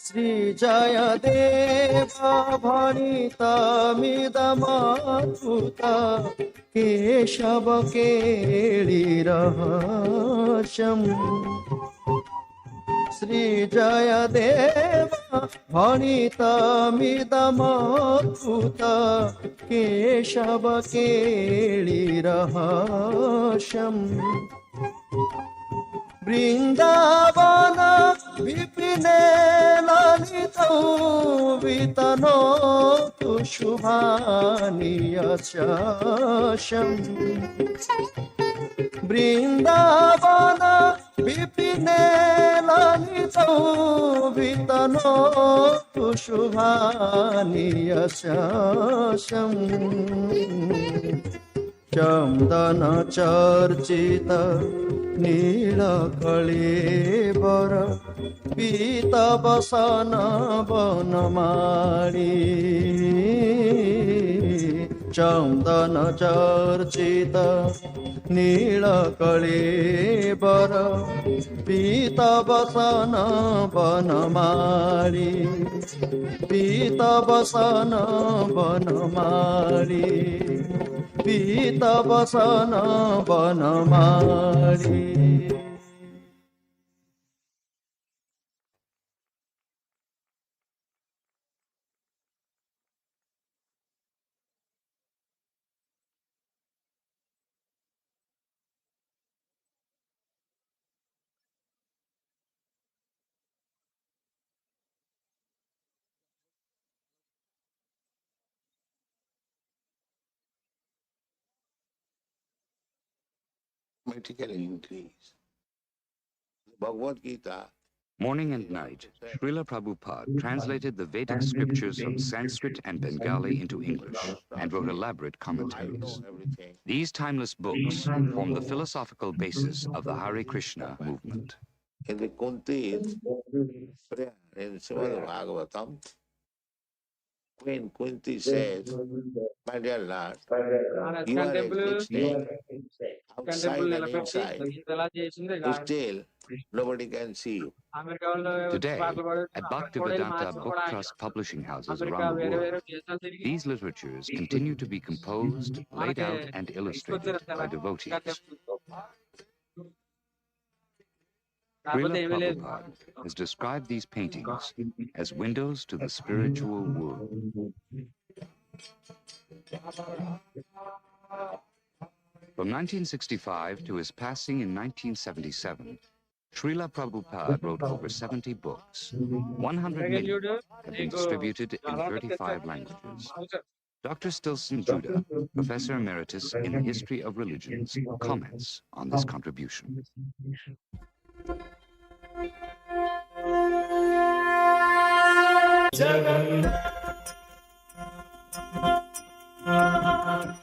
श्री जयदेव भणितमिदमद्भुत केशव केळिरहस्यम् श्री जयदेव भणितमिदमद्भुत केशव केळिरहस्यम् वृंदावन विपिने ललितौ वितनोतु शुभानि यशस्यम् वृंदावन विपिने ललितौ वितनोतु शुभानि यशस्यम् चंदन चर्चित नीलकळेबर पीतवसन वनमाली चंदन चर्चित नीलकळेबर पीतवसन वनमाली पीतवसन वनमाली पीतवसन वनमाली। Automatically increase. Bhagavad Gita. Morning and night, Srila Prabhupada translated the Vedic scriptures from Sanskrit and Bengali into English and wrote elaborate commentaries. These timeless books form the philosophical basis of the Hare Krishna movement. In the Kunti's prayer in Srimad Bhagavatam, Queen Kunti says, my dear Lord, you are existing outside and inside. Still, nobody can see you. Today, at Bhaktivedanta Book Trust publishing houses around the world, these literatures continue to be composed, laid out, and illustrated by devotees. Srila Prabhupada has described these paintings as windows to the spiritual world. From 1965 to his passing in 1977, Srila Prabhupada wrote over 70 books. 100 million have been distributed in 35 languages. Dr. Stilson Judah, Professor Emeritus in the History of Religions, comments on this contribution.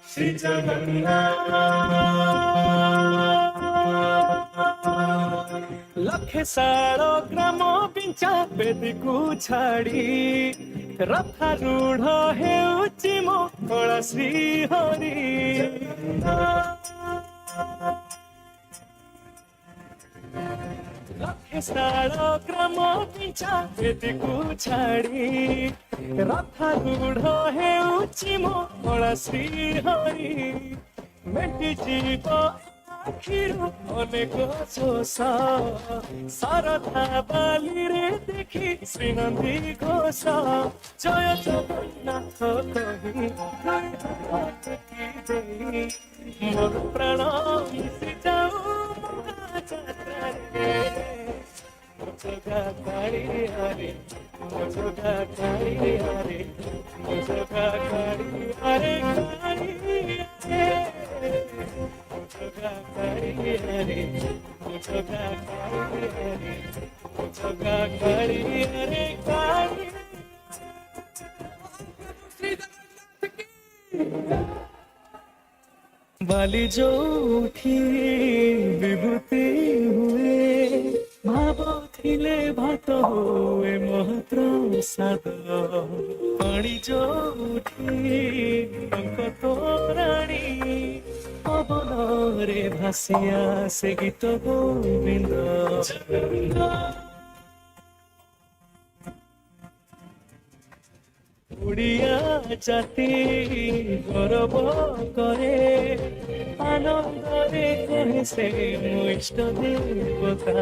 Shri लखे सारो ग्राम पिंचा बेदीकू छाड़ी रथा रूढ़ हेउची मो कला श्री हरि लखे सारो ग्राम पिंचा बेदीकू छाड़ी रथा रूढ़ हेउची मो कला श्री हरि मेटी जीव आखिरु अनेक सोसा सारथा बाली रे देखी श्रीनंदी घोषा जय जगन्नाथ कही मोर प्राण मिशि जाऊ महायात्रा रे मोजगा काली हरे मोजगा काली हरे मोजगा काली हरे काली बाली जो उठी विभूति हुए भाव थिले भात हुए महप्रसाद पानी जो उठी टंक तोराणी पवनरे भासिया से गीत गोविंद উড়িয়া জাতি গৌরব করে আনন্দরে কহে সে ମୋ ଇଷ୍ଟ ଦେବତା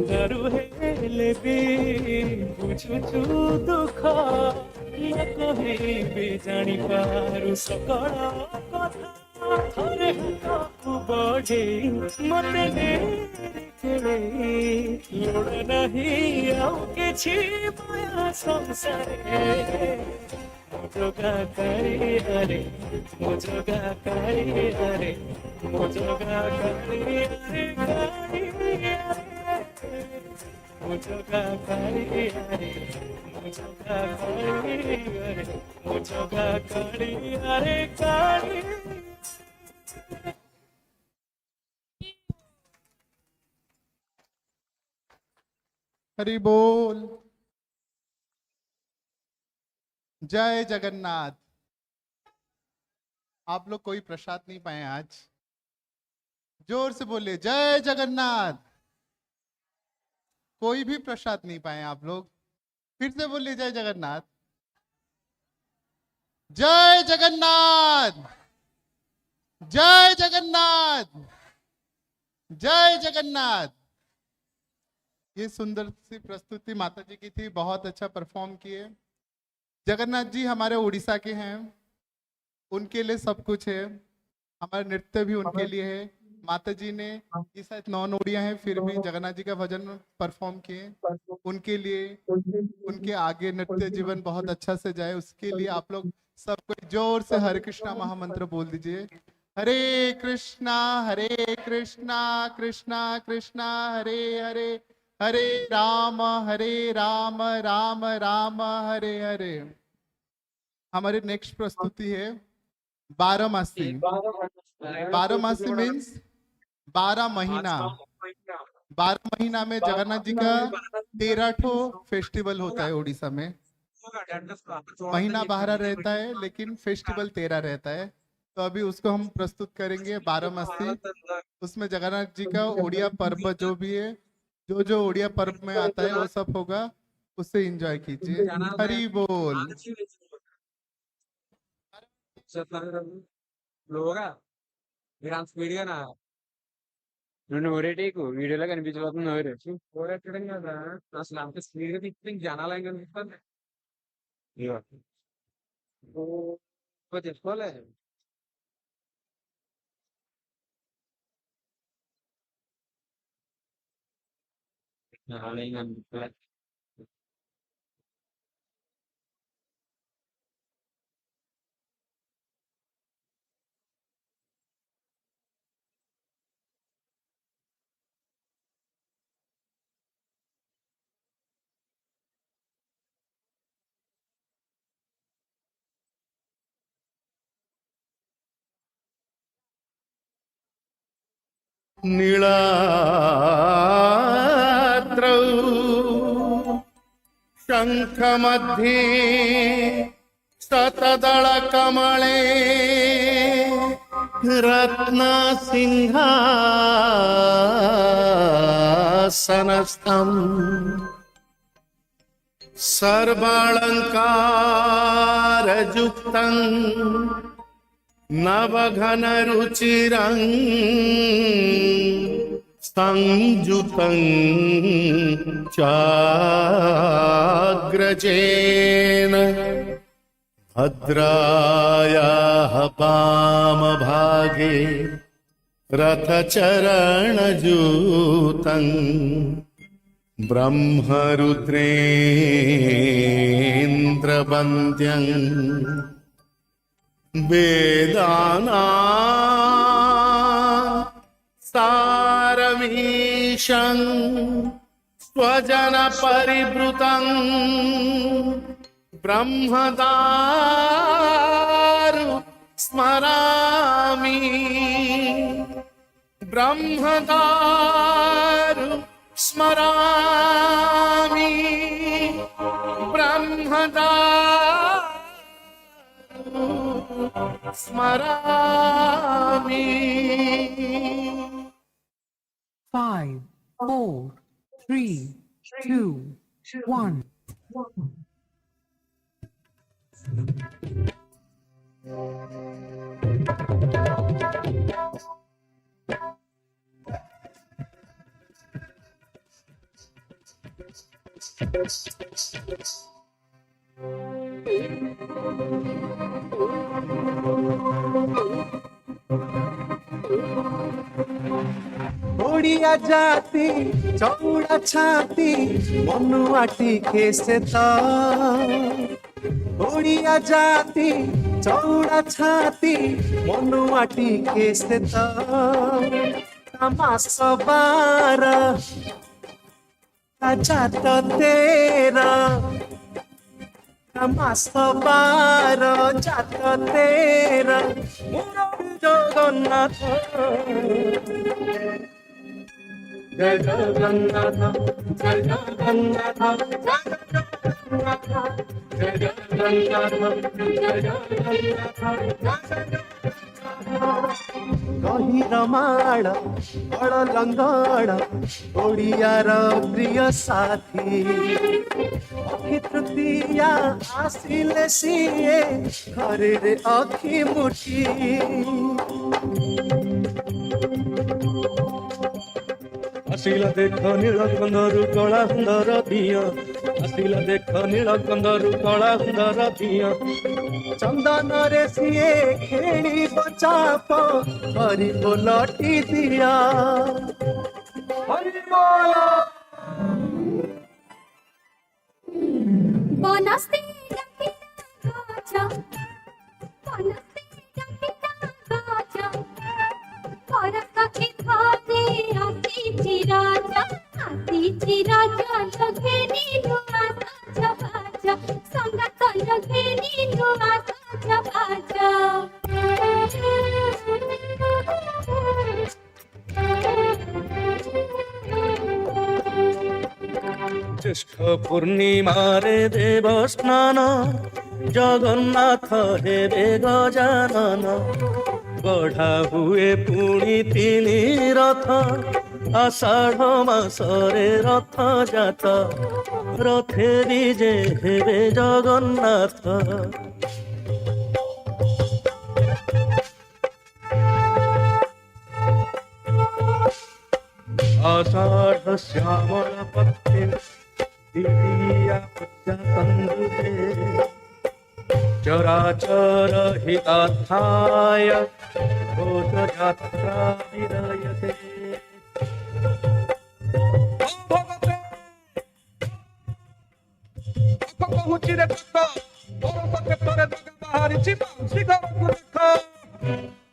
ଦାରୁ ହେଲେ ବି ବୁଝୁଛୁ ଦୁଃଖ ନ କହିବି ଜାଣିପାରୁ ସକଳ କଥା ଥରେ ହାତକୁ ବଢ଼େଇ ମତେ ନେଇ ଲୋଡ଼ ନାହିଁ ଆଉ କିଛି ମାୟା ସଂସାରେ ମୋ ଯୋଗା କାଳିଆରେ ମୋ ଯୋଗା କାଳିଆରେ ମୋ ଯୋଗା କାଳିଆରେ ମୋ ଯୋଗା କାଳିଆରେ ମୋ ଯୋଗା କାଳିଆରେ ମୋ ଯୋଗା କାଳିଆରେ କାଳି। हरि बोल। जय जगन्नाथ। आप लोग कोई प्रसाद नहीं पाए आज? जोर से बोलिए जय जगन्नाथ। कोई भी प्रसाद नहीं पाए आप लोग? फिर से बोलिए जय जगन्नाथ। जय जगन्नाथ। जय जगन्नाथ। जय जगन्नाथ। ये सुंदर सी प्रस्तुति माता जी की थी, बहुत अच्छा परफॉर्म किए। जगन्नाथ जी हमारे उड़ीसा के हैं, उनके लिए सब कुछ है, हमारा नृत्य भी उनके लिए है। माता जी ने ये शायद 9 नोड़ियां हैं, फिर भी जगन्नाथ जी का भजन परफॉर्म किए। उनके लिए उनके आगे नृत्य जीवन बहुत अच्छा से जाए, उसके लिए आप लोग सब कोई जोर से हरे कृष्णा महामंत्र बोल दीजिए। हरे कृष्णा कृष्णा कृष्णा हरे हरे, हरे राम राम राम हरे हरे। हमारी नेक्स्ट प्रस्तुति है बारहमासी। बारहमासी मीन्स 12 महीना। 12 महीना में जगन्नाथ जी का 13 ठो फेस्टिवल होता है उड़ीसा में। महीना 12 रहता है लेकिन फेस्टिवल 13 रहता है। तो अभी उसको हम प्रस्तुत करेंगे बारहमासी। उसमें जगन्नाथ जी का उड़िया पर्व जो भी है, जो उड़िया पर्व में आता है वो सब होगा, उससे एंजॉय कीजिए। हरि बोल। నువ్వు ఓరేటేకు వీడియోలో కనిపించబోతుంది ఎవరు ఓరెట్టడం కదా అసలు అంత స్పీడ్ గా తిప్పితే ఇంక జనాలు ఏం కనిపిస్తుంది తెచ్చుకోలే జనాలు ఏం కనిపిస్తలే नीलाद्रौ शङ्खमध्ये शतदलकमले रत्नसिंहासनस्थम् सर्वालङ्कारयुक्तम् नवघनरुचिरं संयुतं चाग्रजेन भद्रायाः वामभागे रथचरणयूतं ब्रह्मरुद्रेन्द्रवन्द्यं वेदाना सारमीशं स्वजन परिवृतं ब्रह्मदारु स्मरामि ब्रह्मदारु स्मरामि ब्रह्मदारु स्मरामि। 5, 4, 3, 2, 1. ओडिया जाति चौड़ा छाती मनुआ टिके से त ओडिया जाति चौड़ा छाती मनुआ टिके से त तमास बार जात तेरा तमास बार जात तेरा मुरली जगन्नाथ जय जगन्नाथ जय जगन्नाथ जय जगन्नाथ जय जगन्नाथ गहिर माड़ बड़ लंगड़ ओडियार प्रिय साथी अखि तृतीया आसिले सिए घरे अखि मुठी ଆସିଲା ଦେଖ ନୀଳକନ୍ଧରୁ କଳା ସୁନ୍ଦର ଦିଅ ଆସିଲା ଦେଖ ନୀଳକନ୍ଧରୁ କଳା ସୁନ୍ଦର ଦିଅ चंदन रे सिए खेली बचाप हरि बोलटी दिया हरि बोल बनस्ते गचा बनस्ते गचा परत के थाने आसी चिराजा लगे नीनु आसा बाजा संगत लगे नीनु आसा बाजा জ্যেষ্ঠ পূর্ণিমারে দেব স্নান জগন্নাথ হেবে গজানন গঢ়া ହୁଏ ପୁଣି ତିନି ରଥ ଆଷାଢ଼ ମାସରେ ରଥ ଜାତ ରଥେ ବିଜେ ହେବେ ଜଗନ୍ନାଥ आषाढ़ श्यामल पत्ते दिव्या पद्या संदुते चराचर हितार्थाय घोष यात्रा विरयते कहुची रे तत्व बरस क्षेत्रे जग बाहरिछि माउसी घरकु देख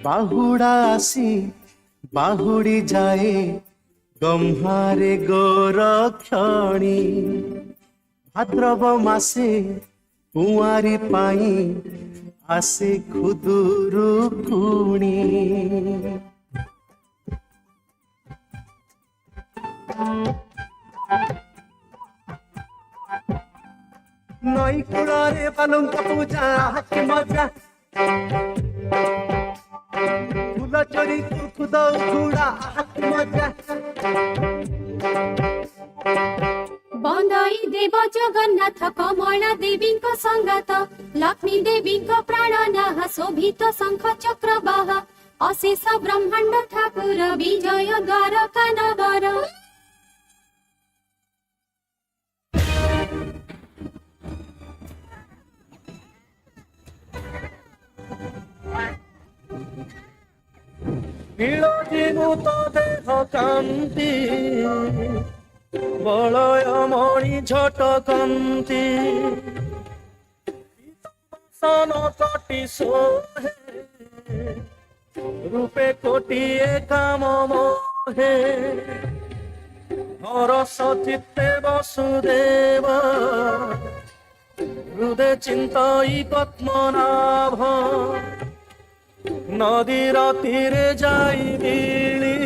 बाहुड़ा आसी बाहुड़ी जाए गम्हारे गोरक्षणी भाद्रव मासे कुंवारी पाई आसे खुदुरु कुणी नई कुड़ारे बालुंका पूजा हाथी मजा फूल चोरी खुद उड़ा हाथी मजा बंदाई देव जगन्नाथ कमला देवी संगात लक्ष्मी देवी प्राणनाह शोभित शंख चक्र बाह अशेष ब्रह्मांड ठाकुर विजय द्वार कानवर নীলজীবুত দেহ কান্তি বলয় মণি ঝটকন্তি সন কটি সোহে রূপে কোটিয়ে কাম মোহে হরস চিত্তে বসুদেব হৃদে চিন্তই পদ্মনাভ নদীর তীরে যাই বিলি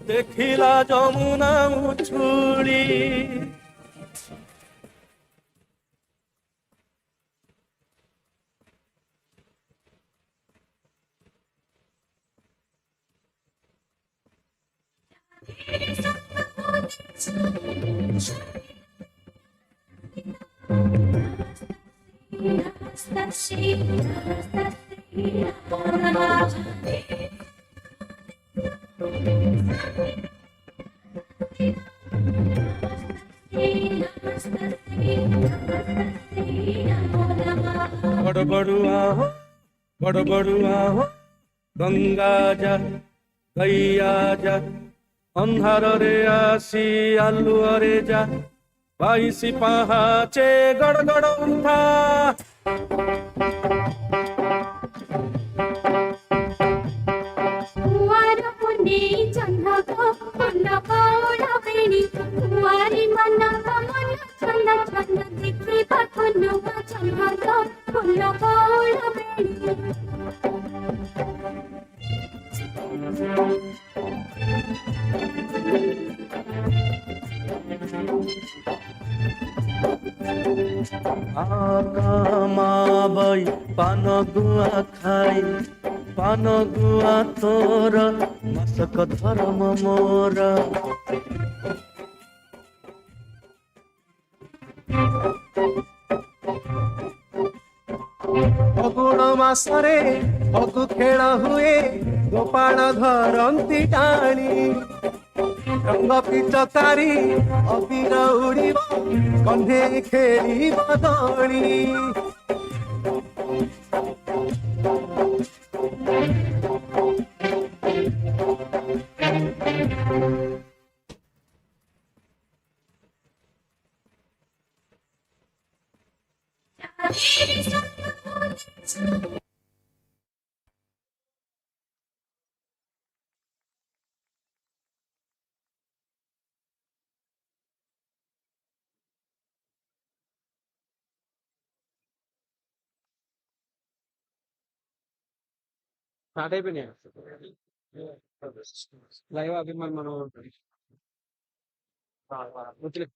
দেখিলা যমুনা উছুলি बड़ बड़ुआ हो बड़ बड़ुआ हो गंगा जा गैया जा अन्धाରରେ आसी आलुअरे जा बाइसी पाहाचे गडगड उठा कुवार पुने चंदक फुल कौला बेणी कुवारी मन मन चंद चंद देखी पखनु चंदक फुल कौला बेणी आकामाबै पान गुआ खाई पान गुआ तोर मसक धर्म मोर ଫଗୁଣ ମାସରେ ଫଗୁ ଖେଳ ହୁଏ ଗୋପାଳ ଧରନ୍ତି ଟାଣି ରଙ୍ଗ ପିଚକାରୀ ଅବିର ଉଡ଼ିବ କଣ୍ଢେଇ ଖେଳିବ ଦଣି స్టార్ట్ అయిపోయినాయి లైవ్ అభిమాన్ మనం వదిలే.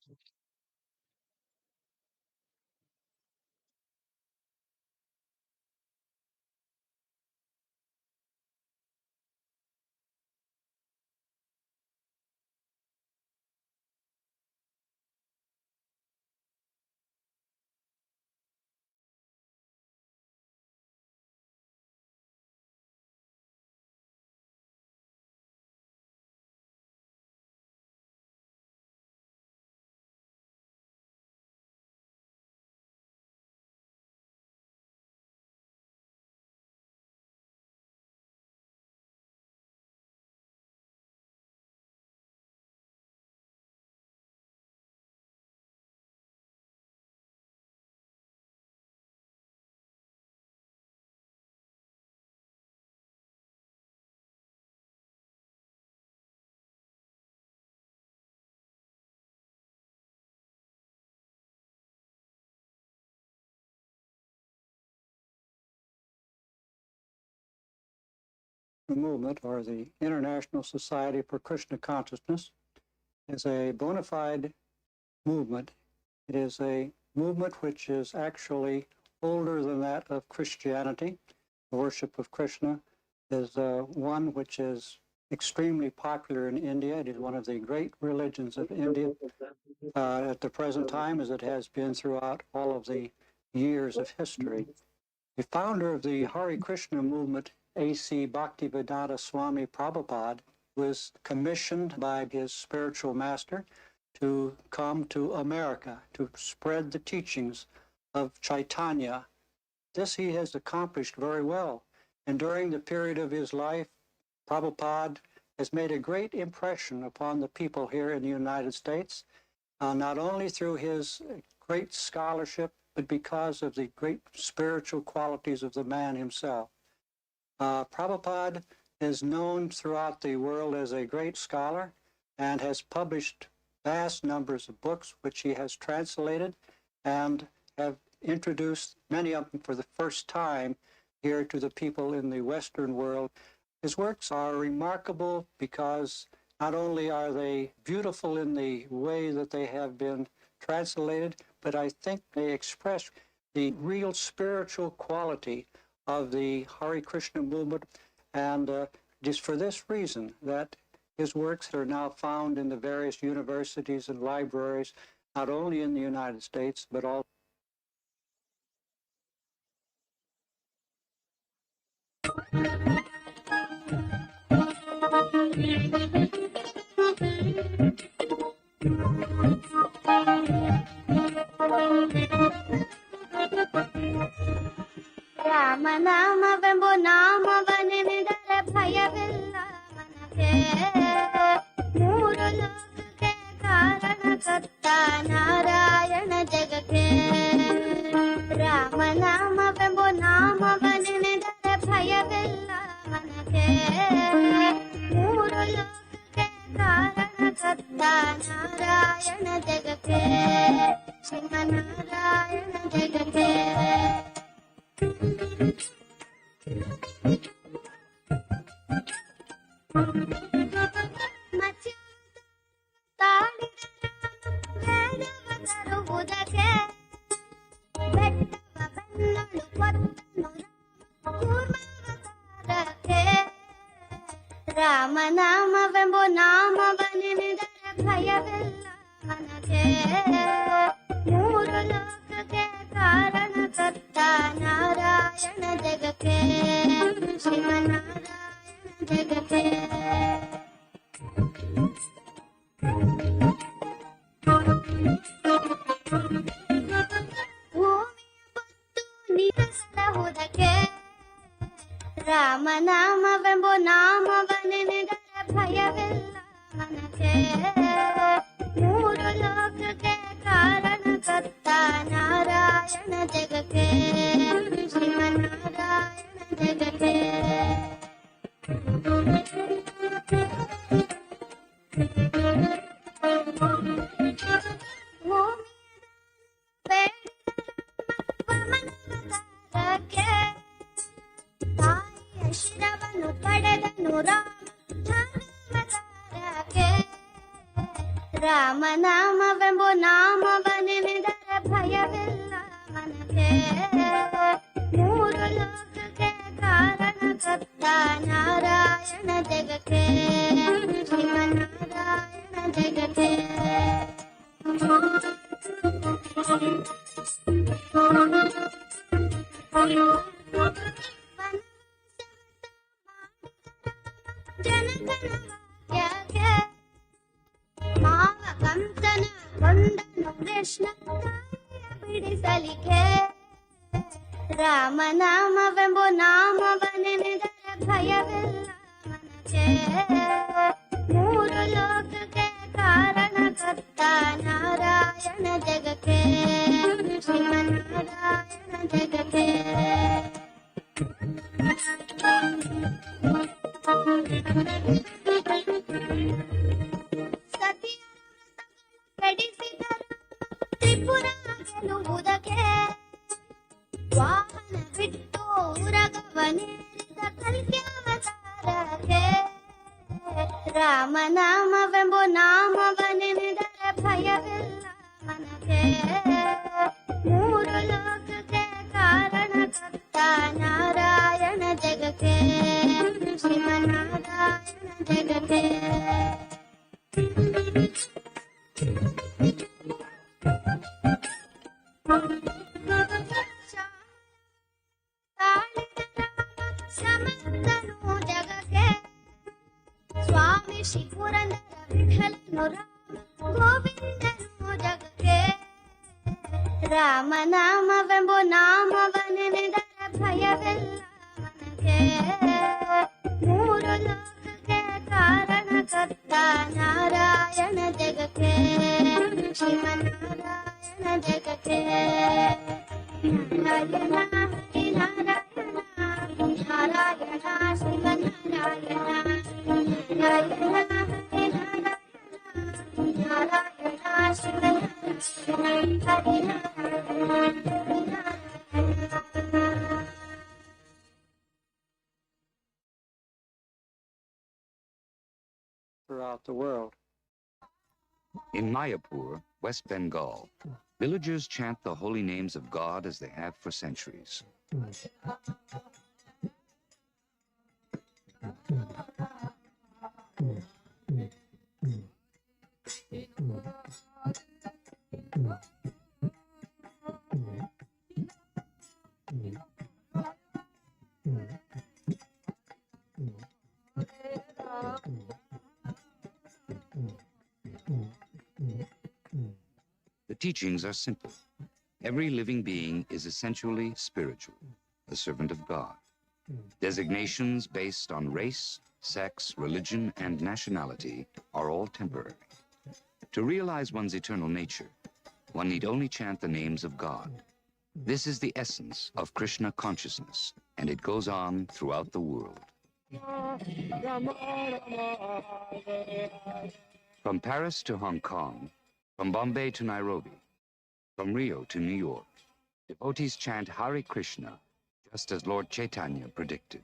Movement, or the International Society for Krishna Consciousness, is a bona fide movement. It is a movement which is actually older than that of Christianity. The worship of Krishna is one which is extremely popular in India. It is one of the great religions of India at the present time, as it has been throughout all of the years of history. The founder of the Hare Krishna movement, A.C. Bhaktivedanta Swami Prabhupada, was commissioned by his spiritual master to come to America to spread the teachings of Chaitanya. This he has accomplished very well. And during the period of his life, Prabhupada has made a great impression upon the people here in the United States, not only through his great scholarship, but because of the great spiritual qualities of the man himself. Prabhupada is known throughout the world as a great scholar and has published vast numbers of books which he has translated and have introduced many of them for the first time here to the people in the Western world. His works are remarkable because not only are they beautiful in the way that they have been translated, but I think they express the real spiritual quality of the Hare Krishna movement. And just for this reason, that His works are now found in the various universities and libraries, not only in the United States, but also ರಾಮನಾಮವೆಂಬು ನಾಮವನೆನೆದರೆ ಭಯವಿಲ್ಲ ಮನಕ್ಕೆ ಮೂರು ಲೋಕಕ್ಕೆ ಕಾರಣಕರ್ತ ನಾರಾಯಣ ಜಗಕ್ಕೆ ರಾಮನಾಮವೆಂಬು ನಾಮವನೆನೆದರೆ ಭಯವಿಲ್ಲ ಮನಕ್ಕೆ ಮೂರು ಲೋಕಕ್ಕೆ ಕಾರಣಕರ್ತ ನಾರಾಯಣ ಜಗಕ್ಕೆ ಶ್ರೀಮನ್ನಾರಾಯಣ ಜಗಕ್ಕೆ ತರುವುದಕ್ಕೆ ಬೆಟ್ಟವ ಬೆನ್ನಳು ಕೂರ್ಮಾವತಾರಕ್ಕೆ ರಾಮನಾಮವೆಂಬು ನಾಮವನೆನೆದರೆ ಭಯವಿಲ್ಲ ಮನಕ್ಕೆ ಮೂರು ಲೋಕಕ್ಕೆ ಕಾರಣಕರ್ತ ನಾರಾಯಣ ಜಗಕ್ಕೆ ಶ್ರೀಮನ್ನಾರಾಯಣ ಜಗಕ್ಕೆ ರಾಮನಾಮವೆಂಬು ನಾಮವನೆನೆದರೆ ಭಯವಿಲ್ಲ ಮನಕ್ಕೆ ಮೂರು ಲೋಕಕ್ಕೆ ಕಾರಣಕರ್ತ ನಾರಾಯಣ ಜಗಕ್ಕೆ ಶ್ರೀಮನ್ನಾರಾಯಣ ಜಗಕ್ಕೆ ಶಿರವನ್ನು ಪಡೆದನು ರಾಮವತಾರಕ್ಕೆ ರಾಮನಾಮವೆಂಬು ನಾಮವನೆನೆದರೆ ಭಯವಿಲ್ಲ ಮನಕ್ಕೆ ಮೂರು ಲೋಕಕ್ಕೆ ಕಾರಣಕರ್ತ ನಾರಾಯಣ ಜಗಕ್ಕೆ ಶ್ರೀಮನ್ನಾರಾಯಣ ಜಗಕ್ಕೆ ಜನಗಣಮನ್ಯಕ್ಕೆ ಮಾವ ಕಂಸನ ಕೊಂದನು ಕೃಷ್ಣ ಬಿಡಿಸಲಿಕ್ಕೆ ರಾಮನಾಮವೆಂಬು ನಾಮವನೆನೆದರೆ ಭಯವಿಲ್ಲ ಮನಕ್ಕೆ ಮೂರು ಲೋಕಕ್ಕೆ ಕಾರಣಕರ್ತ ನಾರಾಯಣ ಜಗಕ್ಕೆ ಶ್ರೀಮನ್ನಾರಾಯಣ ಜಗಕ್ಕೆ ಕಡಿಸಿದರು ತ್ರಿಪುರ ಗೆಲ್ಲುವುದಕ್ಕೆ ವಾಹನ ಬಿಟ್ಟು ಉರಗವನೇರಿದ ಕಲ್ಕ್ಯಾವತಾರಕ್ಕೆ ರಾಮನಾಮವೆಂಬು ನಾಮವನೆನೆದರೆ ಭಯವಿಲ್ಲ ಮನಕ್ಕೆ ಮೂರು ಲೋಕಕ್ಕೆ ಕಾರಣಕರ್ತ ನಾರಾಯಣ ಜಗಕ್ಕೆ ಶ್ರೀಮನ್ನಾರಾಯಣ ಜಗಕ್ಕೆ ಸಮರ್ಥನು ಜಗಕ್ಕೆ ಸ್ವಾಮಿ ಶ್ರೀ ಪುರಂದರ ವಿಠಲನು ರಾಮ ಗೋವಿಂದನು ಜಗಕ್ಕೆ ರಾಮನಾಮವೆಂಬು ನಾಮವನೆನೆದರೆ ಭಯವಿಲ್ಲ ಮನಕ್ಕೆ ಮೂರು ಲೋಕಕ್ಕೆ ಕಾರಣಕರ್ತ ನಾರಾಯಣ ಜಗಕ್ಕೆ ಶ್ರೀಮನ್ನಾರಾಯಣ ಜಗಕ್ಕೆ ನಾರಾಯಣ ಹರಿ ನಾರಾಯಣ ನಾರಾಯಣ ಶ್ರೀಮನ್ನಾರಾಯಣ ನಾರಾಯಣ ಹರಿ ನಾರಾಯಣ ನಾರಾಯಣ ಶ್ರೀಮನ್ನಾರಾಯಣ ಹರಿ Narayana throughout the world. In Mayapur, West Bengal, villagers chant the holy names of God as they have for centuries. The teachings are simple. Every living being is essentially spiritual, a servant of God. Designations based on race, sex, religion, and nationality are all temporary. To realize one's eternal nature, one need only chant the names of God. This is the essence of Krishna consciousness, and it goes on throughout the world. From Paris to Hong Kong, from Bombay to Nairobi, from Rio to New York, devotees chant Hare Krishna, just as Lord Chaitanya predicted.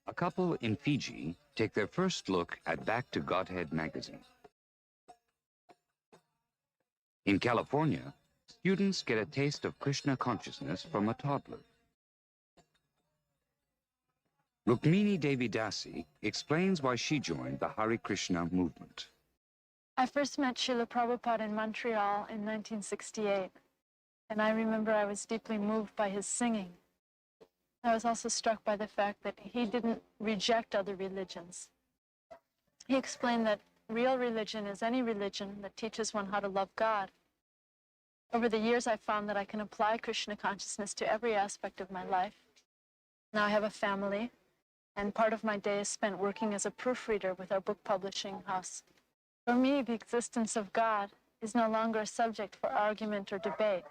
A couple in Fiji take their first look at Back to Godhead magazine. In California, students get a taste of Krishna consciousness from a toddler. Rukmini Devi Dasi explains why she joined the Hare Krishna movement. I first met Srila Prabhupada in Montreal in 1968, and I remember I was deeply moved by his singing. I was also struck by the fact that he didn't reject other religions. He explained that real religion is any religion that teaches one how to love God. Over the years, I found that I can apply Krishna consciousness to every aspect of my life. Now I have a family, and part of my day is spent working as a proofreader with our book publishing house. For me, the existence of God is no longer a subject for argument or debate,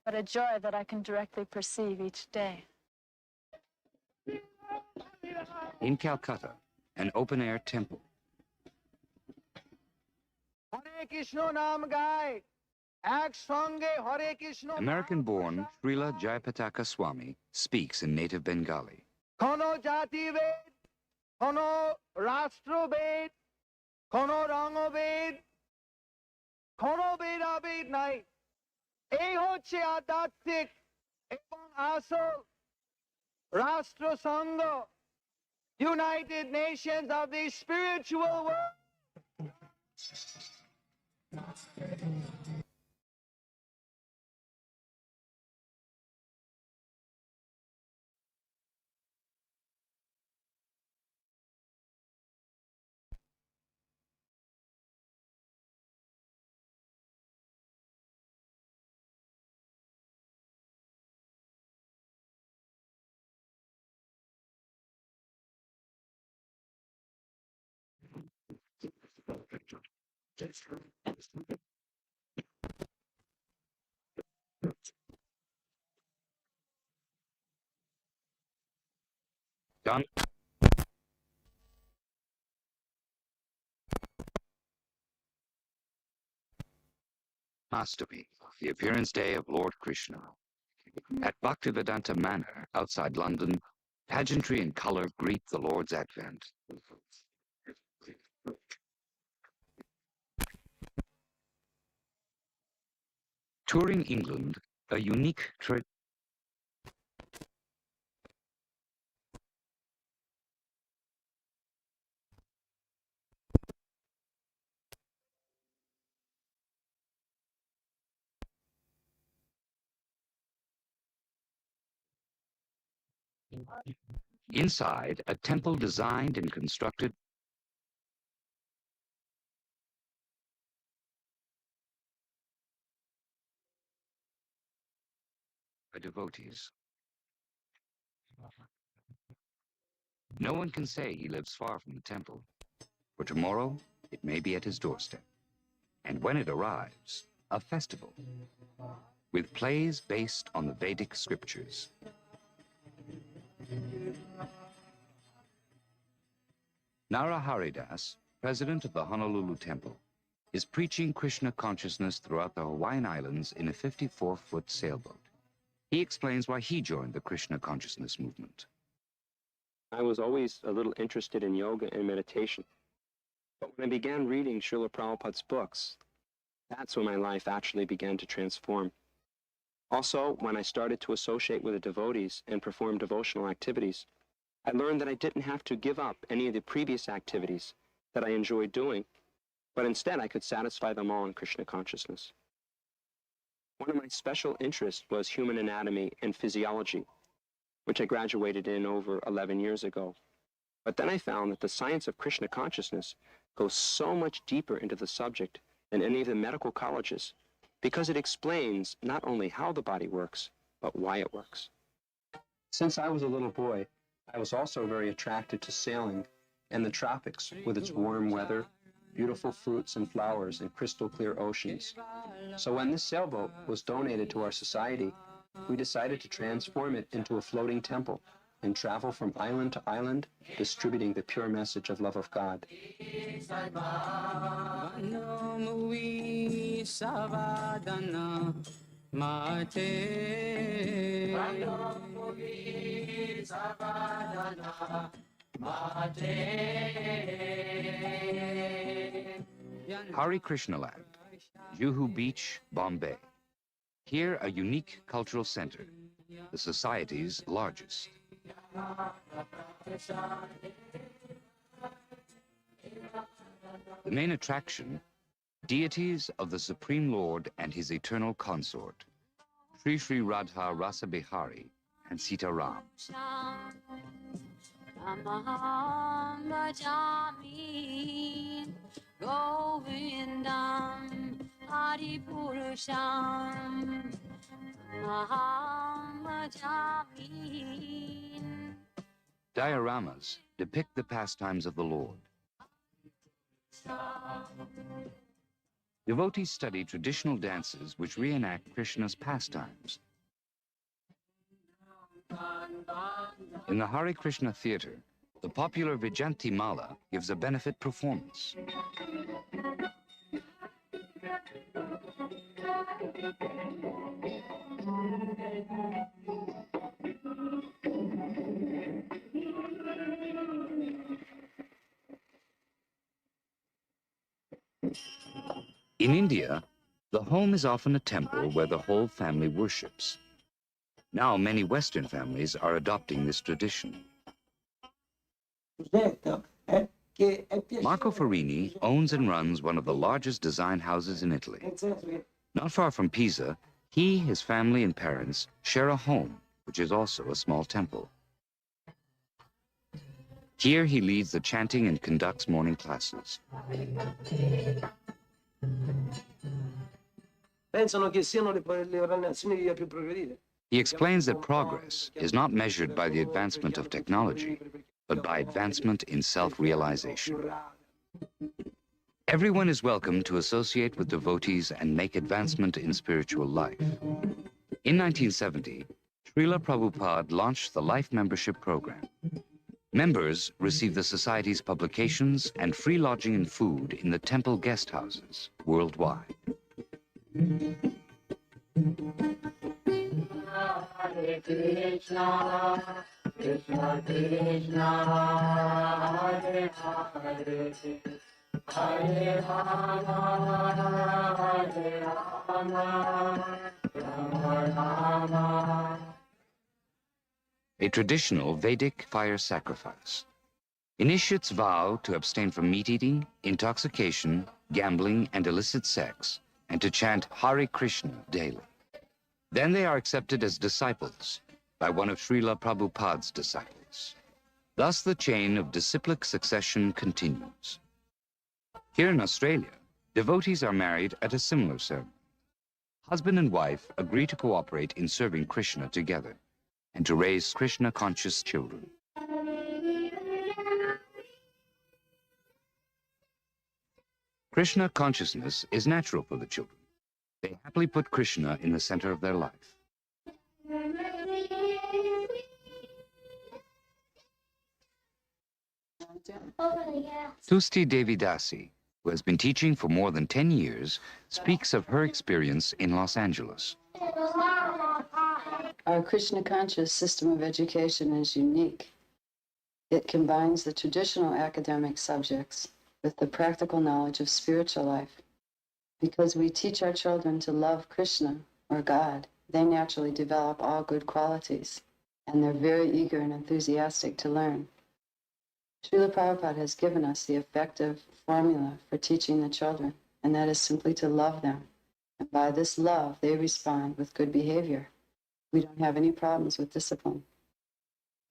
but a joy that I can directly perceive each day. In Calcutta, an open-air temple. American-born Srila Jayapataka Swami speaks in native Bengali. Kono jati ved, kono rashtra ved, kono rang ved, kono beda ved নাই। এই হচ্ছে আধ্যাত্মিক এবং আসল রাষ্ট্রসংঘ, United Nations of the spiritual world. Done. Astami, the appearance day of Lord Krishna. At Bhaktivedanta Manor, outside London, pageantry and color greet the Lord's advent. Touring England, a unique trip. Inside, a temple designed and constructed by devotees. No one can say he lives far from the temple, for tomorrow it may be at his doorstep. And when it arrives, a festival, with plays based on the Vedic scriptures. Nara Haridas, president of the Honolulu Temple, is preaching Krishna consciousness throughout the Hawaiian Islands in a 54-foot sailboat. He explains why he joined the Krishna consciousness movement. I was always a little interested in yoga and meditation. But when I began reading Srila Prabhupada's books, that's when my life actually began to transform. Also, when I started to associate with the devotees and perform devotional activities, I learned that I didn't have to give up any of the previous activities that I enjoyed doing, but instead I could satisfy them all in Krishna consciousness. One of my special interests was human anatomy and physiology, which I graduated in over 11 years ago. But then I found that the science of Krishna consciousness goes so much deeper into the subject than any of the medical colleges, because it explains not only how the body works, but why it works. Since I was a little boy, I was also very attracted to sailing and the tropics with its warm weather, beautiful fruits and flowers, and crystal clear oceans. So when this sailboat was donated to our society, we decided to transform it into a floating temple and travel from island to island, distributing the pure message of love of God. Hare Krishna Land, Juhu Beach, Bombay. Here, a unique cultural center, the society's largest. The main attraction, deities of the Supreme Lord and his eternal consort, Sri Sri Radha Rasa Bihari and Sita Ram. Dioramas depict the pastimes of the Lord. Devotees study traditional dances which reenact Krishna's pastimes. In the Hare Krishna Theatre, the popular Vijayanti Mala gives a benefit performance. In India, the home is often a temple where the whole family worships. Now, many Western families are adopting this tradition. Marco Farini owns and runs one of the largest design houses in Italy. Not far from Pisa, he, his family, and parents share a home, which is also a small temple. Here, he leads the chanting and conducts morning classes. He explains that progress is not measured by the advancement of technology, but by advancement in self-realization. Everyone is welcome to associate with devotees and make advancement in spiritual life. In 1970, Srila Prabhupada launched the Life Membership Program. Members receive the Society's publications and free lodging and food in the temple guest houses worldwide. Hare Krishna, Krishna Krishna, Hare Hare, Hare Rama, Hare Rama, Rama Rama. A traditional Vedic fire sacrifice. Initiates vow to abstain from meat eating, intoxication, gambling, and illicit sex, and to chant Hare Krishna daily. Then they are accepted as disciples by one of Srila Prabhupada's disciples. Thus the chain of disciplic succession continues. Here in Australia, devotees are married at a similar ceremony. Husband and wife agree to cooperate in serving Krishna together and to raise Krishna-conscious children. Krishna consciousness is natural for the children. They happily put Krishna in the center of their life. Tusti Devi Dasi, who has been teaching for more than 10 years, speaks of her experience in Los Angeles. Our Krishna conscious system of education is unique. It combines the traditional academic subjects with the practical knowledge of spiritual life. Because we teach our children to love Krishna, or God, they naturally develop all good qualities, and they're very eager and enthusiastic to learn. Srila Prabhupada has given us the effective formula for teaching the children, and that is simply to love them. And by this love, they respond with good behavior. We don't have any problems with discipline.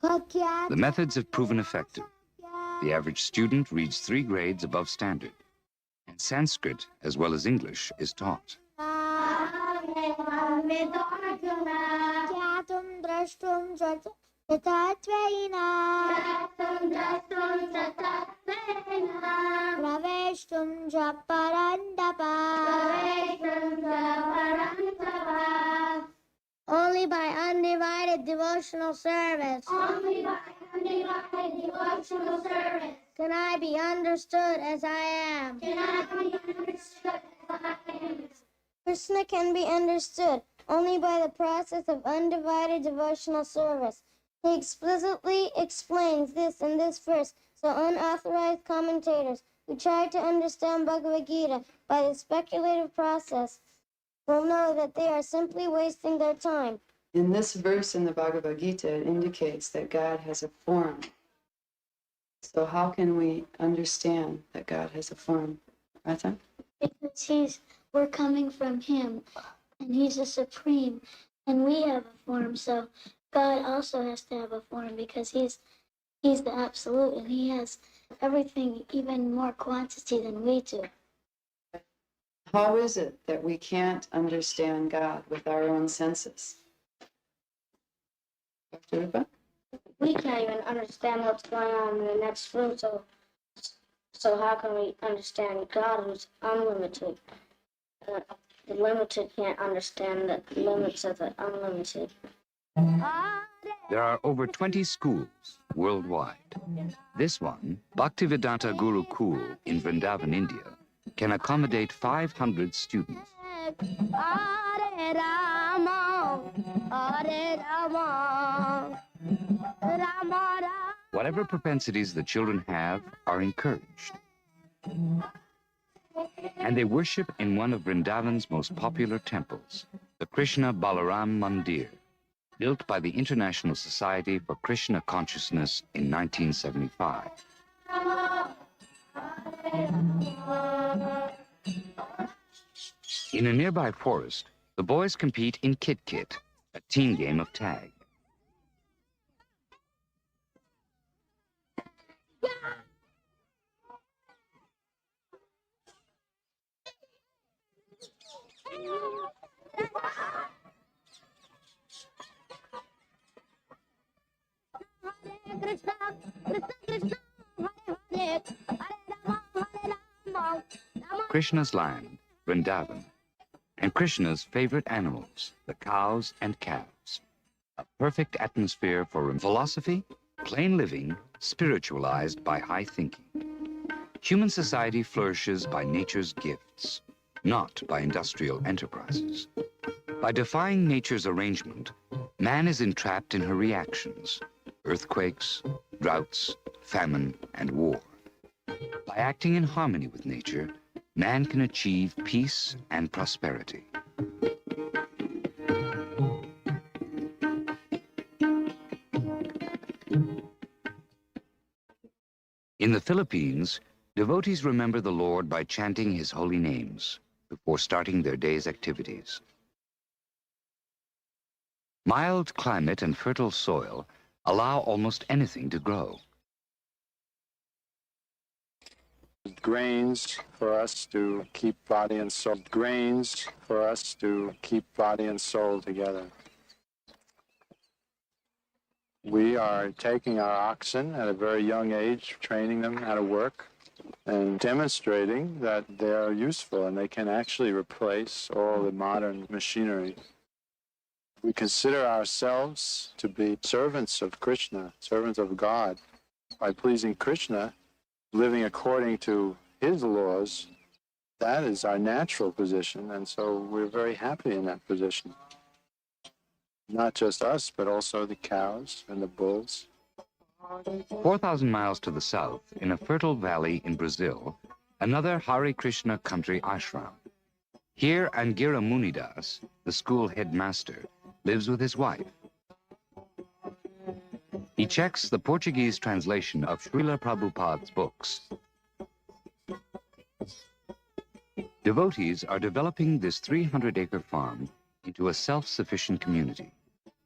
The methods have proven effective. The average student reads 3 grades above standard, and Sanskrit, as well as English, is taught. Only by undivided devotional service. Only by undivided devotional service. Can I be understood as I am? Can I be understood as I am? Krishna can be understood only by the process of undivided devotional service. He explicitly explains this in this verse, so unauthorized commentators who try to understand Bhagavad Gita by the speculative process will know that they are simply wasting their time. In this verse in the Bhagavad Gita, it indicates that God has a form. So how can we understand that God has a form? Ratha? Because we're coming from him, and he's a supreme, and we have a form, so God also has to have a form because he's the absolute, and he has everything, even more quantity than we do. How is it that we can't understand God with our own senses? Dr. Rupa? We can't even understand what's going on in the next room, so how can we understand God who's unlimited? The limited can't understand the limits of the unlimited. There are over 20 schools worldwide. This one, Bhaktivedanta Gurukul in Vrindavan, India, can accommodate 500 students. Whatever propensities the children have are encouraged. And they worship in one of Vrindavan's most popular temples, the Krishna Balaram Mandir, built by the International Society for Krishna Consciousness in 1975. In a nearby forest, the boys compete in Kit-Kit, a team game of tag. Krishna's land, Vrindavan, and Krishna's favorite animals, the cows and calves. A perfect atmosphere for philosophy, plain living, spiritualized by high thinking. Human society flourishes by nature's gifts, not by industrial enterprises. By defying nature's arrangement, man is entrapped in her reactions, earthquakes, droughts, famine, and war. By acting in harmony with nature, man can achieve peace and prosperity. In the Philippines, devotees remember the Lord by chanting his holy names before starting their day's activities. Mild climate and fertile soil allow almost anything to grow. Grains for us to keep body and soul. Grains for us to keep body and soul together. We are taking our oxen at a very young age, training them how to work, and demonstrating that they are useful and they can actually replace all the modern machinery. We consider ourselves to be servants of Krishna, servants of God. By pleasing Krishna, living according to his laws, that is our natural position, and so we're very happy in that position. not just us, but also the cows and the bulls. 4,000 miles to the south, in a fertile valley in Brazil, another Hare Krishna country ashram. Here, Angira Munidas, the school headmaster, lives with his wife. He checks the Portuguese translation of Srila Prabhupada's books. Devotees are developing this 300-acre farm into a self-sufficient community.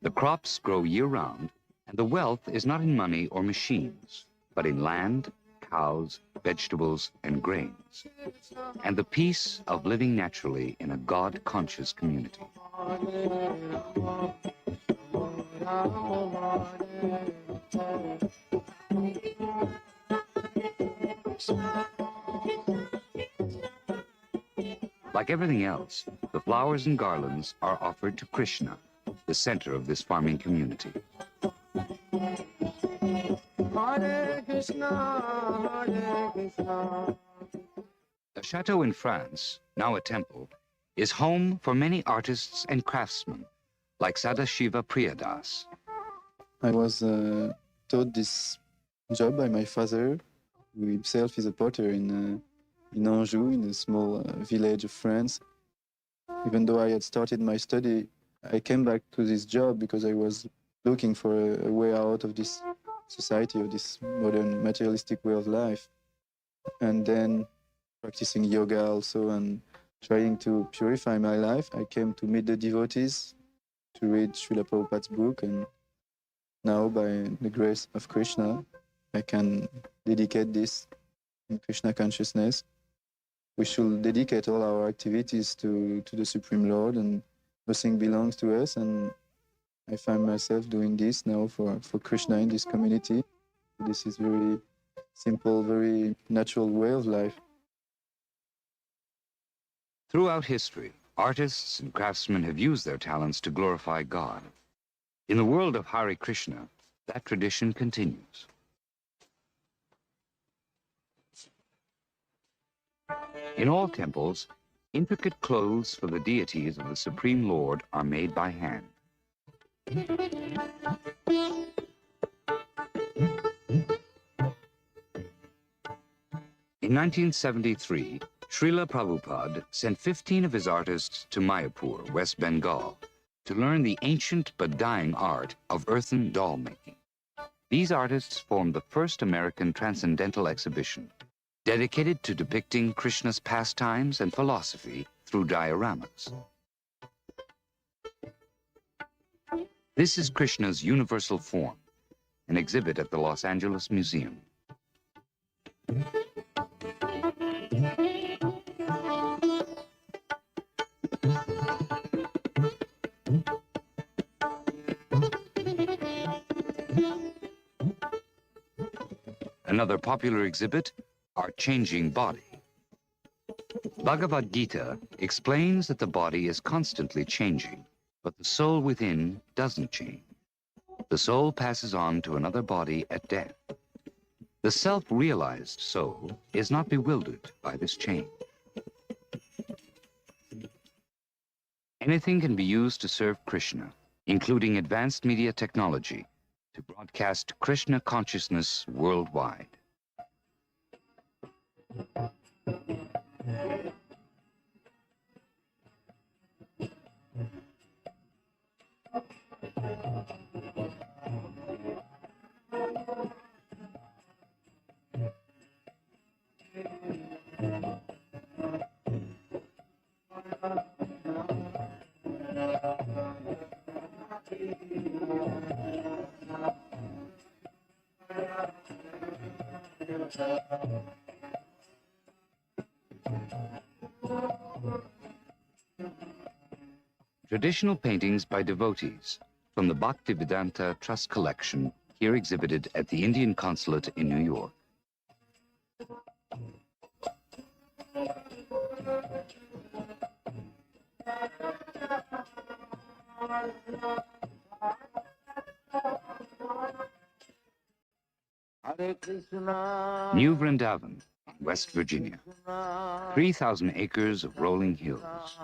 The crops grow year-round, and the wealth is not in money or machines, but in land, cows, vegetables, and grains, and the peace of living naturally in a God-conscious community. Like everything else, the flowers and garlands are offered to Krishna, the center of this farming community. Hare Krishna, Hare Krishna. A chateau in France, now a temple, is home for many artists and craftsmen, like Sadashiva Priyadas. I was taught this job by my father, who himself is a potter in Anjou, in a small village of France. Even though I had started my study, I came back to this job because I was looking for a way out of this society, of this modern materialistic way of life. And then practicing yoga also and trying to purify my life, I came to meet the devotees, to read Srila Prabhupada's book, and now by the grace of Krishna, I can dedicate this in Krishna consciousness. We should dedicate all our activities to the Supreme Lord, and nothing belongs to us. And I find myself doing this now for Krishna in this community. This is very simple, very natural way of life. Throughout history, artists and craftsmen have used their talents to glorify God. In the world of Hare Krishna, that tradition continues. In all temples, intricate clothes for the deities of the Supreme Lord are made by hand. In 1973, Srila Prabhupada sent 15 of his artists to Mayapur, West Bengal, to learn the ancient but dying art of earthen doll making. These artists formed the first American transcendental exhibition, dedicated to depicting Krishna's pastimes and philosophy through dioramas. This is Krishna's universal form, an exhibit at the Los Angeles Museum. Another popular exhibit, our changing body. Bhagavad Gita explains that the body is constantly changing, but the soul within doesn't change. The soul passes on to another body at death. The self-realized soul is not bewildered by this change. Anything can be used to serve Krishna, including advanced media technology, to broadcast Krishna consciousness worldwide. Traditional paintings by devotees from the Bhaktivedanta Trust collection, here exhibited at the Indian Consulate in New York. New Vrindavan, West Virginia. 3,000 acres of rolling hills.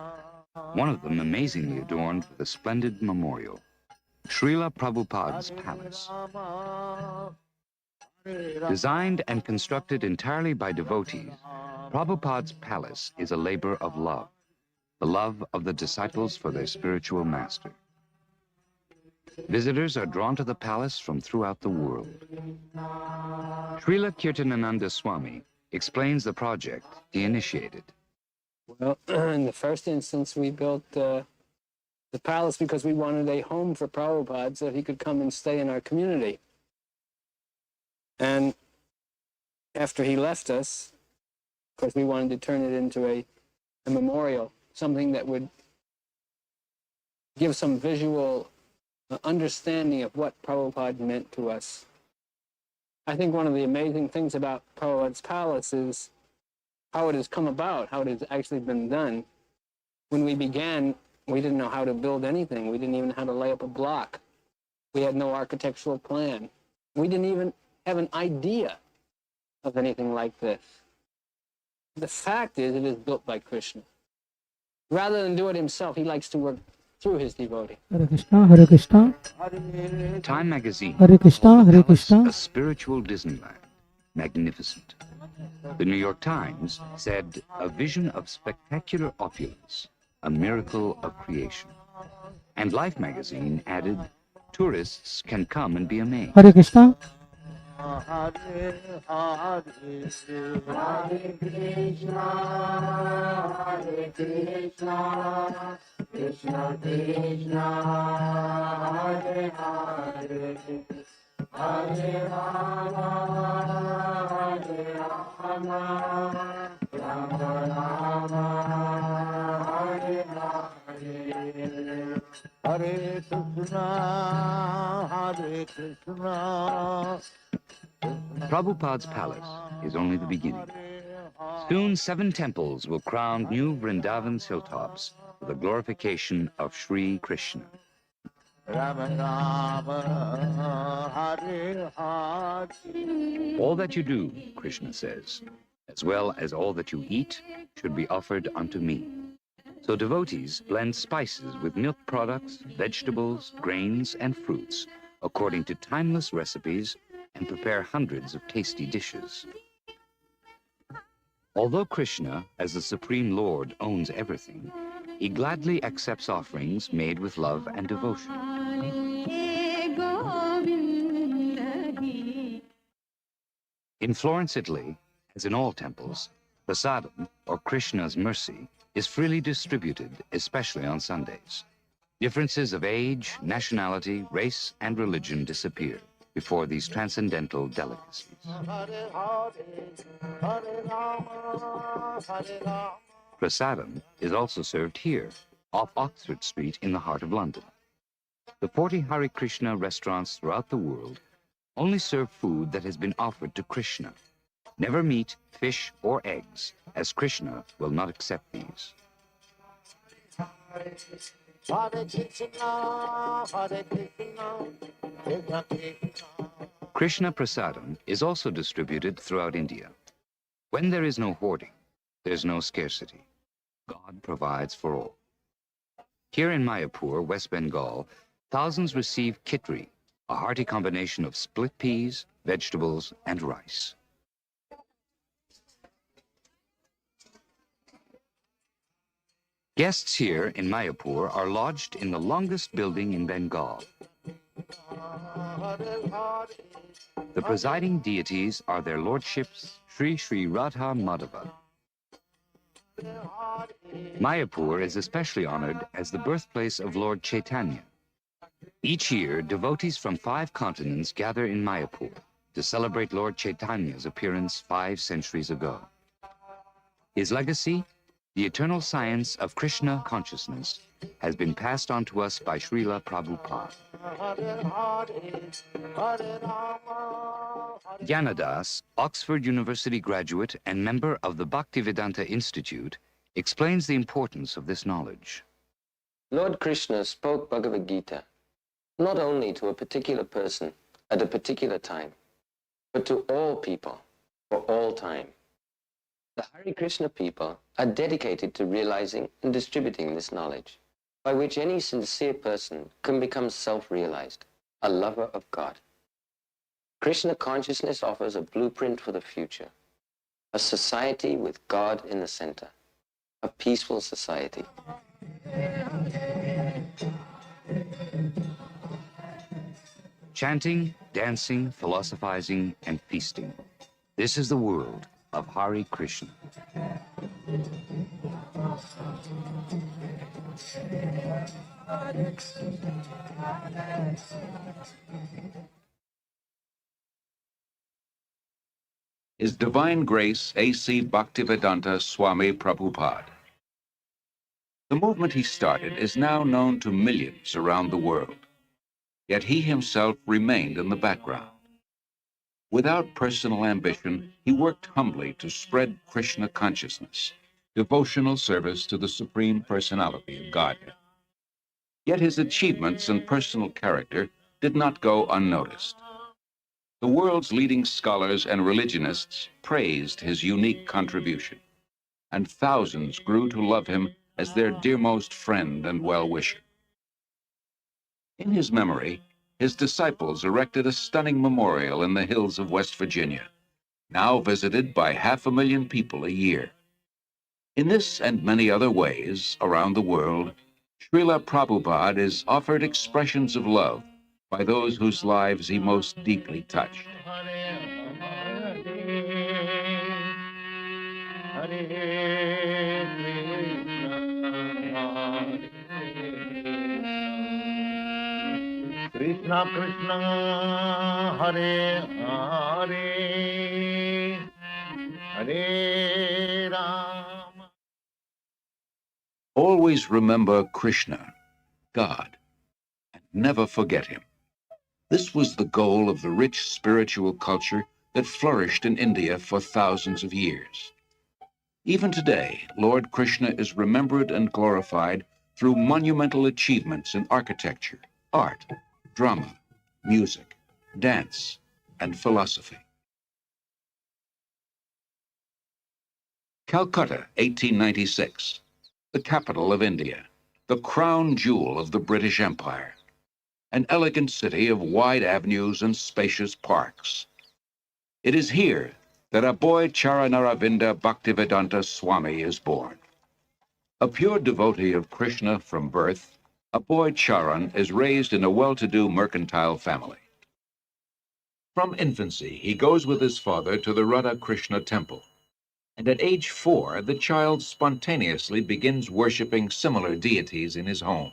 One of them amazingly adorned with a splendid memorial, Srila Prabhupada's palace. Designed and constructed entirely by devotees, Prabhupada's palace is a labor of love, the love of the disciples for their spiritual master. Visitors are drawn to the palace from throughout the world. Srila Kirtanananda Swami explains the project he initiated. Well, in the first instance, we built the palace because we wanted a home for Prabhupada so he could come and stay in our community. And after he left us, of course, we wanted to turn it into a memorial, something that would give some visual understanding of what Prabhupada meant to us. I think one of the amazing things about Prabhupada's palace is how it has come about, how it has actually been done. When we began, we didn't know how to build anything. We didn't even know how to lay up a block. We had no architectural plan. We didn't even have an idea of anything like this. The fact is, it is built by Krishna. Rather than do it himself, he likes to work through his devotee. Hare Krishna, Hare Krishna. Time magazine Hare Krishna, called the Hare palace Krishna. a spiritual Disneyland, magnificent. The New York Times said, a vision of spectacular opulence, a miracle of creation. And Life magazine added, tourists can come and be amazed. Hare Krishna. Hare Hare Krishna, Hare Krishna, Krishna Krishna, Hare Hare, Hare Rama, Hare Rama, Rama Rama, Hare Hare. Hare Krishna, Prabhupada's palace is only the beginning. Soon 7 temples will crown new Vrindavan's hilltops for the glorification of Sri Krishna. All that you do, Krishna says, as well as all that you eat, should be offered unto me. So devotees blend spices with milk products, vegetables, grains, and fruits, according to timeless recipes, and prepare hundreds of tasty dishes. Although Krishna, as the Supreme Lord, owns everything, he gladly accepts offerings made with love and devotion. In Florence, Italy, as in all temples, prasadam, or Krishna's mercy, is freely distributed, especially on Sundays. Differences of age, nationality, race, and religion disappear before these transcendental delicacies. Prasadam is also served here, off Oxford Street in the heart of London. The 40 Hare Krishna restaurants throughout the world only serve food that has been offered to Krishna. Never meat, fish, or eggs, as Krishna will not accept these. Krishna Prasadam is also distributed throughout India. When there is no hoarding, there's no scarcity. God provides for all. Here in Mayapur, West Bengal, thousands receive khichdi, a hearty combination of split peas, vegetables, and rice. Guests here in Mayapur are lodged in the longest building in Bengal. The presiding deities are their lordships Sri Sri Radha Madhava. Mayapur is especially honored as the birthplace of Lord Chaitanya. Each year, devotees from 5 continents gather in Mayapur to celebrate Lord Chaitanya's appearance 5 centuries ago. His legacy, the eternal science of Krishna consciousness, has been passed on to us by Srila Prabhupada. Jnanadas, Oxford University graduate and member of the Bhaktivedanta Institute, explains the importance of this knowledge. Lord Krishna spoke Bhagavad Gita not only to a particular person at a particular time, but to all people for all time. The Hare Krishna people are dedicated to realizing and distributing this knowledge. by which any sincere person can become self-realized, a lover of God. Krishna consciousness offers a blueprint for the future, a society with God in the center, a peaceful society. Chanting, dancing, philosophizing, and feasting. This is the world of Hare Krishna. His Divine Grace A.C. Bhaktivedanta Swami Prabhupada. The movement he started is now known to millions around the world, yet he himself remained in the background. Without personal ambition, he worked humbly to spread Krishna consciousness, devotional service to the Supreme Personality of Godhead. Yet his achievements and personal character did not go unnoticed. The world's leading scholars and religionists praised his unique contribution, and thousands grew to love him as their dearmost friend and well-wisher. In his memory, his disciples erected a stunning memorial in the hills of West Virginia, now visited by 500,000 people a year. In this and many other ways around the world, Srila Prabhupada is offered expressions of love by those whose lives he most deeply touched. Krishna Krishna Hare Hare Hare Rama. Always remember Krishna, God, and never forget him. This was the goal of the rich spiritual culture that flourished in India for thousands of years. Even today, Lord Krishna is remembered and glorified through monumental achievements in architecture, art, drama, music, dance, and philosophy. Calcutta, 1896, the capital of India, the crown jewel of the British Empire, an elegant city of wide avenues and spacious parks. It is here that Aboy Charanaravinda Bhaktivedanta Swami is born. A pure devotee of Krishna from birth, Aboy Charan is raised in a well-to-do mercantile family. From infancy, he goes with his father to the Radha Krishna temple, and at age 4, the child spontaneously begins worshipping similar deities in his home.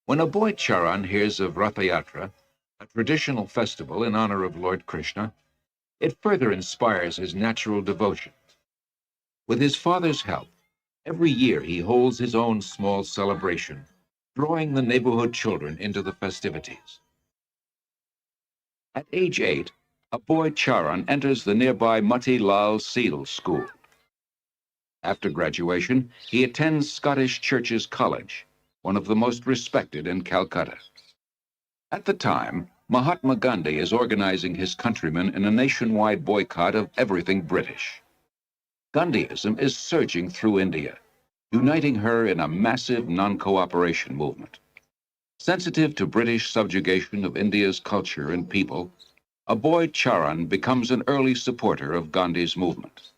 When Aboy Charan hears of Ratha Yatra, a traditional festival in honor of Lord Krishna, it further inspires his natural devotion. With his father's help, every year he holds his own small celebration, drawing the neighborhood children into the festivities. At age 8, Aboy Charan enters the nearby Mati Lal Seal School. After graduation, he attends Scottish Churches College, one of the most respected in Calcutta. At the time, Mahatma Gandhi is organizing his countrymen in a nationwide boycott of everything British. Gandhiism is surging through India, uniting her in a massive non-cooperation movement. Sensitive to British subjugation of India's culture and people, Aboy Charan becomes an early supporter of Gandhi's movement.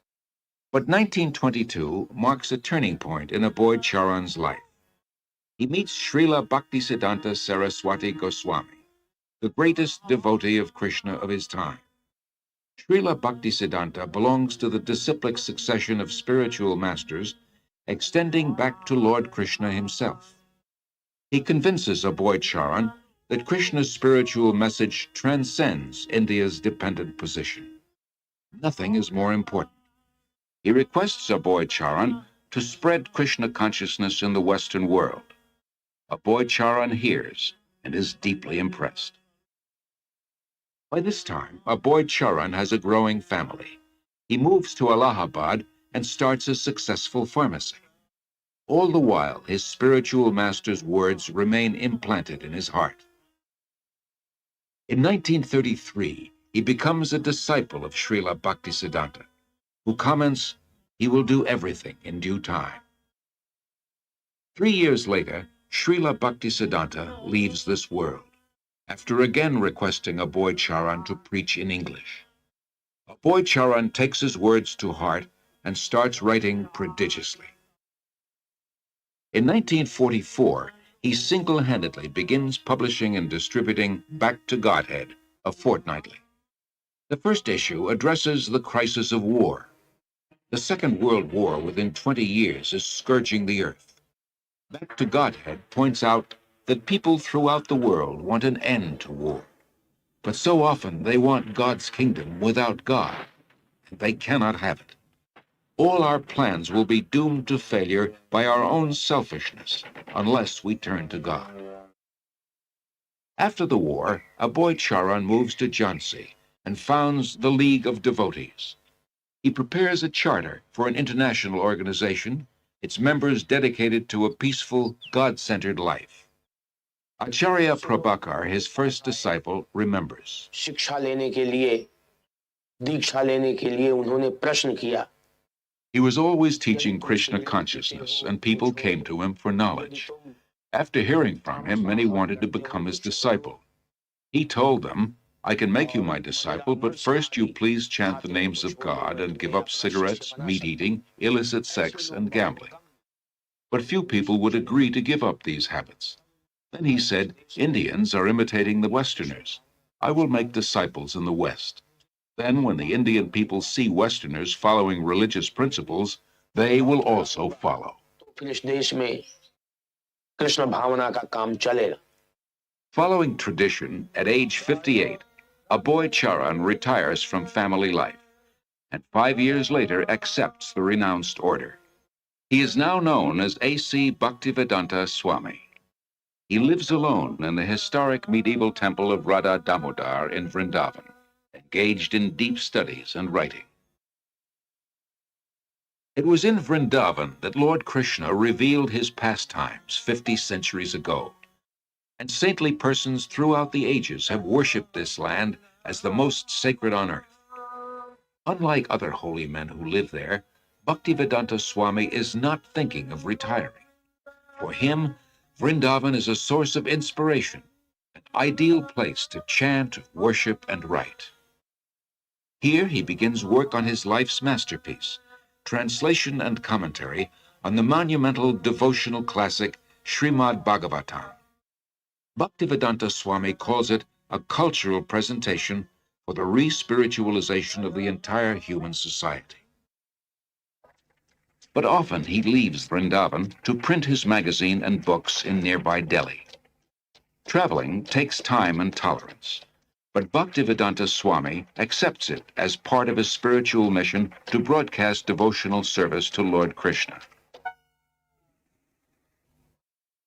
But 1922 marks a turning point in Aboy Charan's life. He meets Srila Bhaktisiddhanta Saraswati Goswami, the greatest devotee of Krishna of his time. Srila Bhaktisiddhanta belongs to the disciplic succession of spiritual masters extending back to Lord Krishna himself. He convinces Aboy Charan that Krishna's spiritual message transcends India's dependent position. Nothing is more important. He requests Aboy Charan to spread Krishna consciousness in the Western world. Aboy Charan hears and is deeply impressed. By this time, Aboy Charan has a growing family. He moves to Allahabad and starts a successful pharmacy. All the while, his spiritual master's words remain implanted in his heart. In 1933, he becomes a disciple of Srila Bhaktisiddhanta, who comments, "He will do everything in due time." 3 years later, Srila Bhaktisiddhanta leaves this world, after again requesting Aboy Charan to preach in English. Aboy Charan takes his words to heart and starts writing prodigiously. In 1944, he single-handedly begins publishing and distributing Back to Godhead, a fortnightly. The first issue addresses the crisis of war. The Second World War within 20 years is scourging the earth. Back to Godhead points out that people throughout the world want an end to war. But so often they want God's kingdom without God, and they cannot have it. All our plans will be doomed to failure by our own selfishness unless we turn to God. After the war, Aboy Charan moves to Jhansi and founds the League of Devotees. He prepares a charter for an international organization, its members dedicated to a peaceful, God-centered life. Acharya Prabhakar, his first disciple, remembers. शिक्षा लेने के लिए, दीक्षा लेने के लिए उन्होंने प्रश्न किया. He was always teaching Krishna consciousness, and people came to him for knowledge. After hearing from him, many wanted to become his disciple. He told them, I can make you my disciple, but first you please chant the names of God and give up cigarettes, meat eating, illicit sex, and gambling. But few people would agree to give up these habits. Then he said, Indians are imitating the Westerners. I will make disciples in the West. Then when the Indian people see Westerners following religious principles, they will also follow. Following tradition, at age 58, Aboy Charan retires from family life, and 5 years later accepts the renounced order. He is now known as A.C. Bhaktivedanta Swami. He lives alone in the historic medieval temple of Radha Damodar in Vrindavan, engaged in deep studies and writing. It was in Vrindavan that Lord Krishna revealed his pastimes 50 centuries ago, and saintly persons throughout the ages have worshipped this land as the most sacred on earth. Unlike other holy men who live there, Bhaktivedanta Swami is not thinking of retiring. For him, Vrindavan is a source of inspiration, an ideal place to chant, worship, and write. Here he begins work on his life's masterpiece, translation and commentary on the monumental devotional classic Srimad Bhagavatam. Bhaktivedanta Swami calls it a cultural presentation for the re-spiritualization of the entire human society. But often he leaves Vrindavan to print his magazine and books in nearby Delhi. Traveling takes time and tolerance, but Bhaktivedanta Swami accepts it as part of his spiritual mission to broadcast devotional service to Lord Krishna.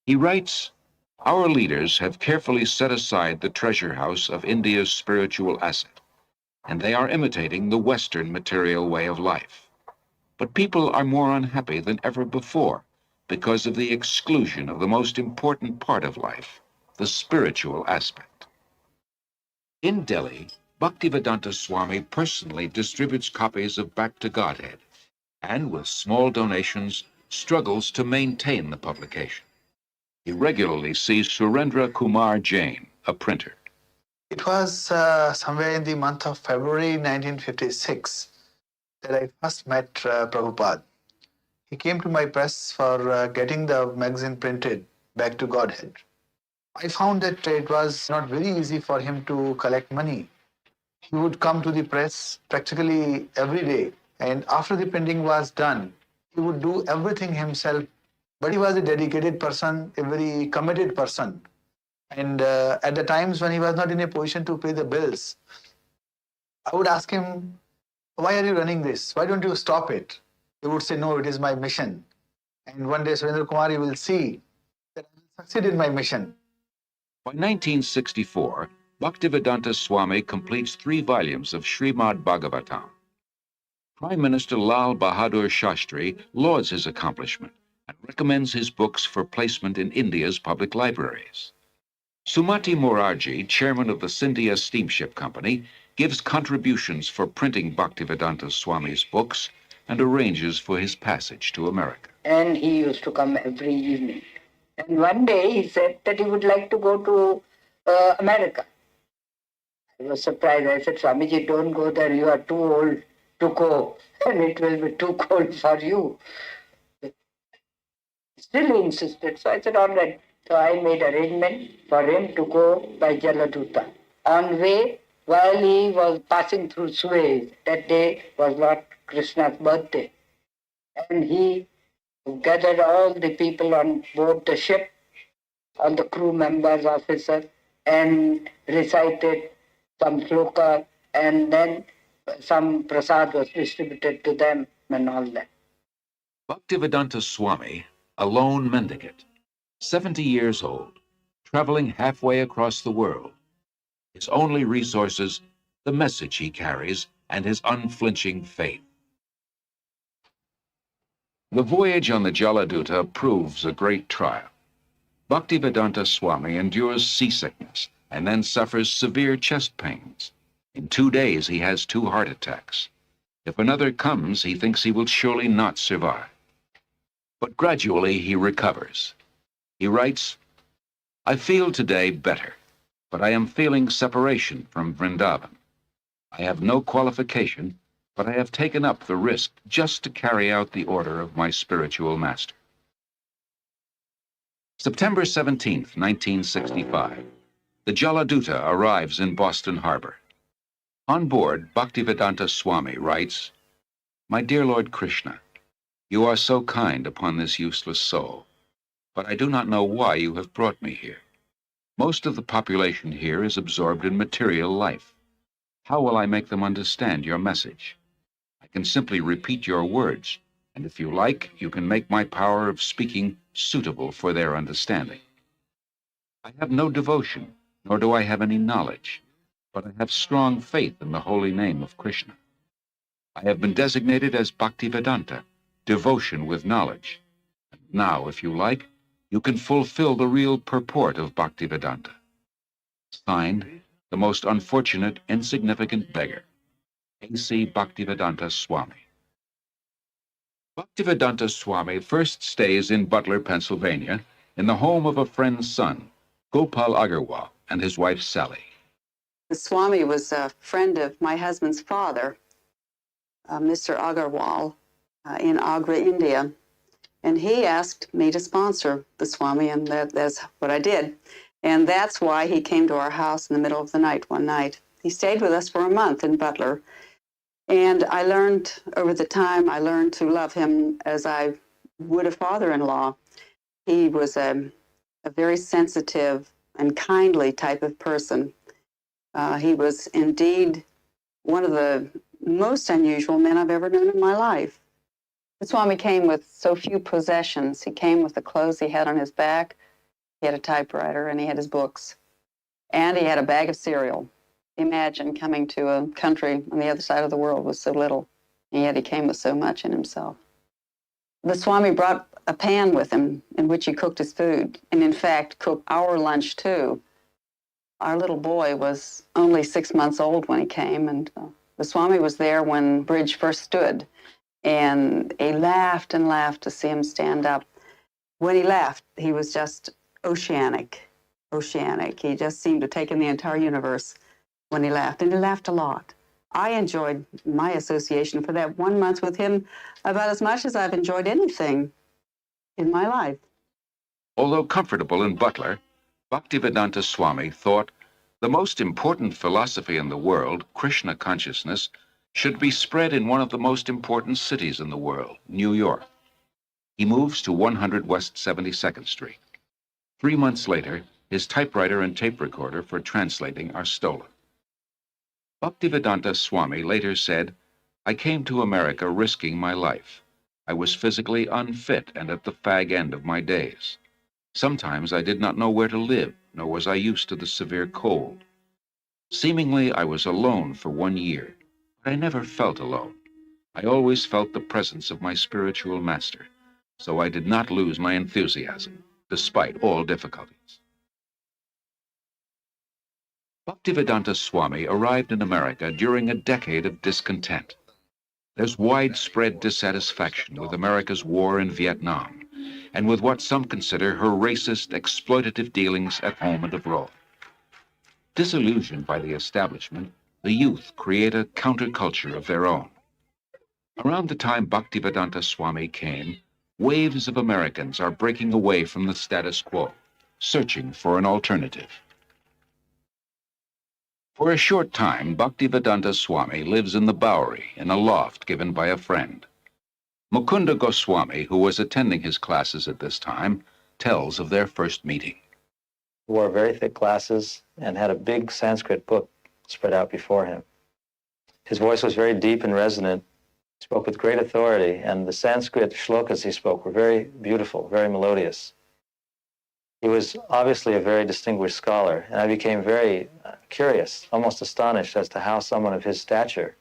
He writes, our leaders have carefully set aside the treasure house of India's spiritual asset, and they are imitating the Western material way of life. But people are more unhappy than ever before because of the exclusion of the most important part of life, the spiritual aspect. In Delhi, Bhaktivedanta Swami personally distributes copies of Back to Godhead, and with small donations, struggles to maintain the publication. He regularly sees Surendra Kumar Jain, a printer. It was somewhere in the month of February 1956 that I first met Prabhupada. He came to my press for getting the magazine printed, Back to Godhead. I found that it was not very easy for him to collect money. He would come to the press practically every day, and after the printing was done, he would do everything himself. But he was a dedicated person, a very committed person. And at the times when he was not in a position to pay the bills, I would ask him, why are you running this? Why don't you stop it? He would say, no, it is my mission. And one day, Surendra Kumar, you will see that I will succeed in my mission. By 1964, Bhaktivedanta Swami completes 3 volumes of Srimad Bhagavatam. Prime Minister Lal Bahadur Shastri lauds his accomplishment and recommends his books for placement in India's public libraries. Sumati Morarji, chairman of the Scindia Steamship Company, gives contributions for printing Bhaktivedanta Swami's books and arranges for his passage to America. And he used to come every evening. And one day he said that he would like to go to America. I was surprised. I said, Swamiji, don't go there. You are too old to go, and it will be too cold for you. Still he insisted. So I said, all right. So I made arrangement for him to go by Jaladuta. On way, while he was passing through Suez, that day was Lord Krishna's birthday. And he gathered all the people on board the ship, all the crew members, officers, and recited some sloka, and then some prasad was distributed to them and all that. Bhaktivedanta Swami, a lone mendicant, 70 years old, traveling halfway across the world. His only resources, the message he carries and his unflinching faith. The voyage on the Jaladuta proves a great trial. Bhaktivedanta Swami endures seasickness and then suffers severe chest pains. In 2 days, he has 2 heart attacks. If another comes, he thinks he will surely not survive. But gradually, he recovers. He writes, I feel today better, but I am feeling separation from Vrindavan. I have no qualification, but I have taken up the risk just to carry out the order of my spiritual master. September 17th, 1965. The Jaladuta arrives in Boston Harbor. On board, Bhaktivedanta Swami writes, My dear Lord Krishna, you are so kind upon this useless soul, but I do not know why you have brought me here. Most of the population here is absorbed in material life. How will I make them understand your message? I can simply repeat your words, and if you like, you can make my power of speaking suitable for their understanding. I have no devotion, nor do I have any knowledge, but I have strong faith in the holy name of Krishna. I have been designated as Bhaktivedanta, devotion with knowledge. And now, if you like, you can fulfill the real purport of Bhaktivedanta. Signed, the most unfortunate, insignificant beggar, A.C. Bhaktivedanta Swami. Bhaktivedanta Swami first stays in Butler, Pennsylvania, in the home of a friend's son, Gopal Agarwal, and his wife Sally. The Swami was a friend of my husband's father, Mr. Agarwal, in Agra, India. And he asked me to sponsor the Swami, and that's what I did. And that's why he came to our house in the middle of the night one night. He stayed with us for a month in Butler. And I learned, over the time, I learned to love him as I would a father-in-law. He was a very sensitive and kindly type of person. He was indeed one of the most unusual men I've ever known in my life. The Swami came with so few possessions. He came with the clothes he had on his back. He had a typewriter, and he had his books. And he had a bag of cereal. Imagine coming to a country on the other side of the world with so little, and yet he came with so much in himself. The Swami brought a pan with him in which he cooked his food, and in fact cooked our lunch too. Our little boy was only 6 months old when he came, and the Swami was there when Bridge first stood, and he laughed and laughed to see him stand up. When he laughed, he was just oceanic. He just seemed to take in the entire universe when he laughed, and he laughed a lot. I enjoyed my association for that 1 month with him about as much as I've enjoyed anything in my life. Although comfortable in Butler, Bhaktivedanta Swami thought the most important philosophy in the world, Krishna consciousness, should be spread in one of the most important cities in the world, New York. He moves to 100 West 72nd Street. 3 months later, his typewriter and tape recorder for translating are stolen. Bhaktivedanta Swami later said, I came to America risking my life. I was physically unfit and at the fag end of my days. Sometimes I did not know where to live, nor was I used to the severe cold. Seemingly, I was alone for 1 year, but I never felt alone. I always felt the presence of my spiritual master, so I did not lose my enthusiasm, despite all difficulties. Bhaktivedanta Swami arrived in America during a decade of discontent. There's widespread dissatisfaction with America's war in Vietnam and with what some consider her racist, exploitative dealings at home and abroad. Disillusioned by the establishment, the youth create a counterculture of their own. Around the time Bhaktivedanta Swami came, waves of Americans are breaking away from the status quo, searching for an alternative. For a short time, Bhaktivedanta Swami lives in the Bowery in a loft given by a friend. Mukunda Goswami, who was attending his classes at this time, tells of their first meeting. He wore very thick glasses and had a big Sanskrit book spread out before him. His voice was very deep and resonant. He spoke with great authority, and the Sanskrit shlokas he spoke were very beautiful, very melodious. He was obviously a very distinguished scholar, and I became very curious, almost astonished as to how someone of his stature,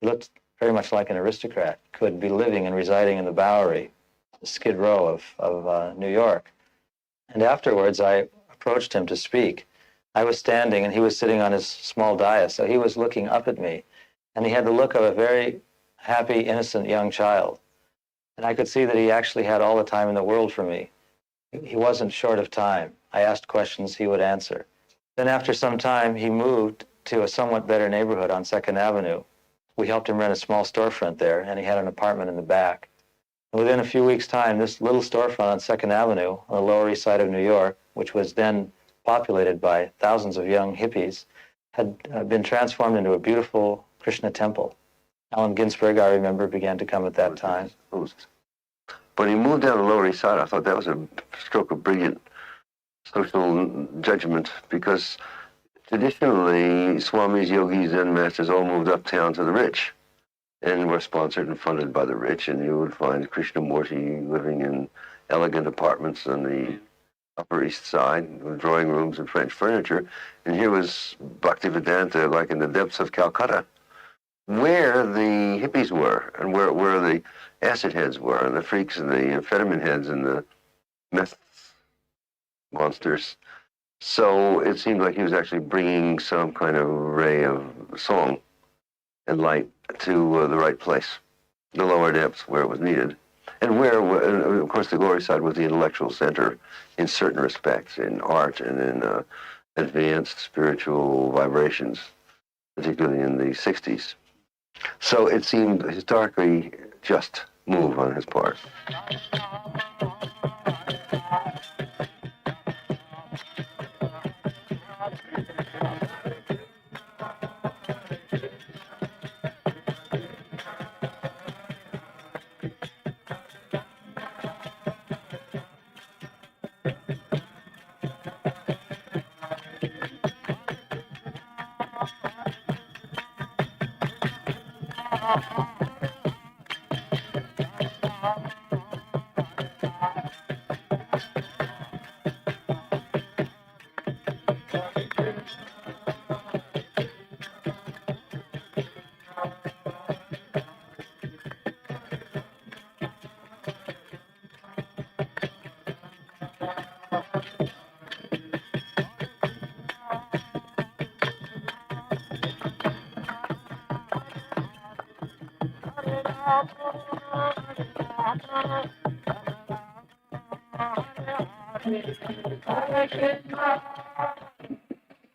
he looked very much like an aristocrat, could be living and residing in the Bowery, the Skid Row of New York. And afterwards, I approached him to speak. I was standing, and he was sitting on his small dais, so he was looking up at me, and he had the look of a very happy, innocent young child. And I could see that he actually had all the time in the world for me. He wasn't short of time. I asked questions, he would answer. Then after some time, he moved to a somewhat better neighborhood on 2nd Avenue. We helped him rent a small storefront there, and he had an apartment in the back. And within a few weeks' time, this little storefront on 2nd Avenue on the Lower East Side of New York, which was then populated by thousands of young hippies, had been transformed into a beautiful Krishna temple. Allen Ginsberg, I remember, began to come at that time. When he moved down the Lower East Side, I thought that was a stroke of brilliant social judgment, because traditionally, Swamis, yogis, and masters all moved uptown to the rich and were sponsored and funded by the rich, and you would find Krishnamurti living in elegant apartments on the Upper East Side with drawing rooms and French furniture, and here was Bhaktivedanta like in the depths of Calcutta, where the hippies were and where the acid heads were and the freaks and the amphetamine heads and the meth monsters. So it seemed like he was actually bringing some kind of ray of song and light to the right place, the lower depths where it was needed. And where, of course, the Glory Side was the intellectual center in certain respects, in art and in advanced spiritual vibrations, particularly in the 60s. So it seemed a historically just move on his part.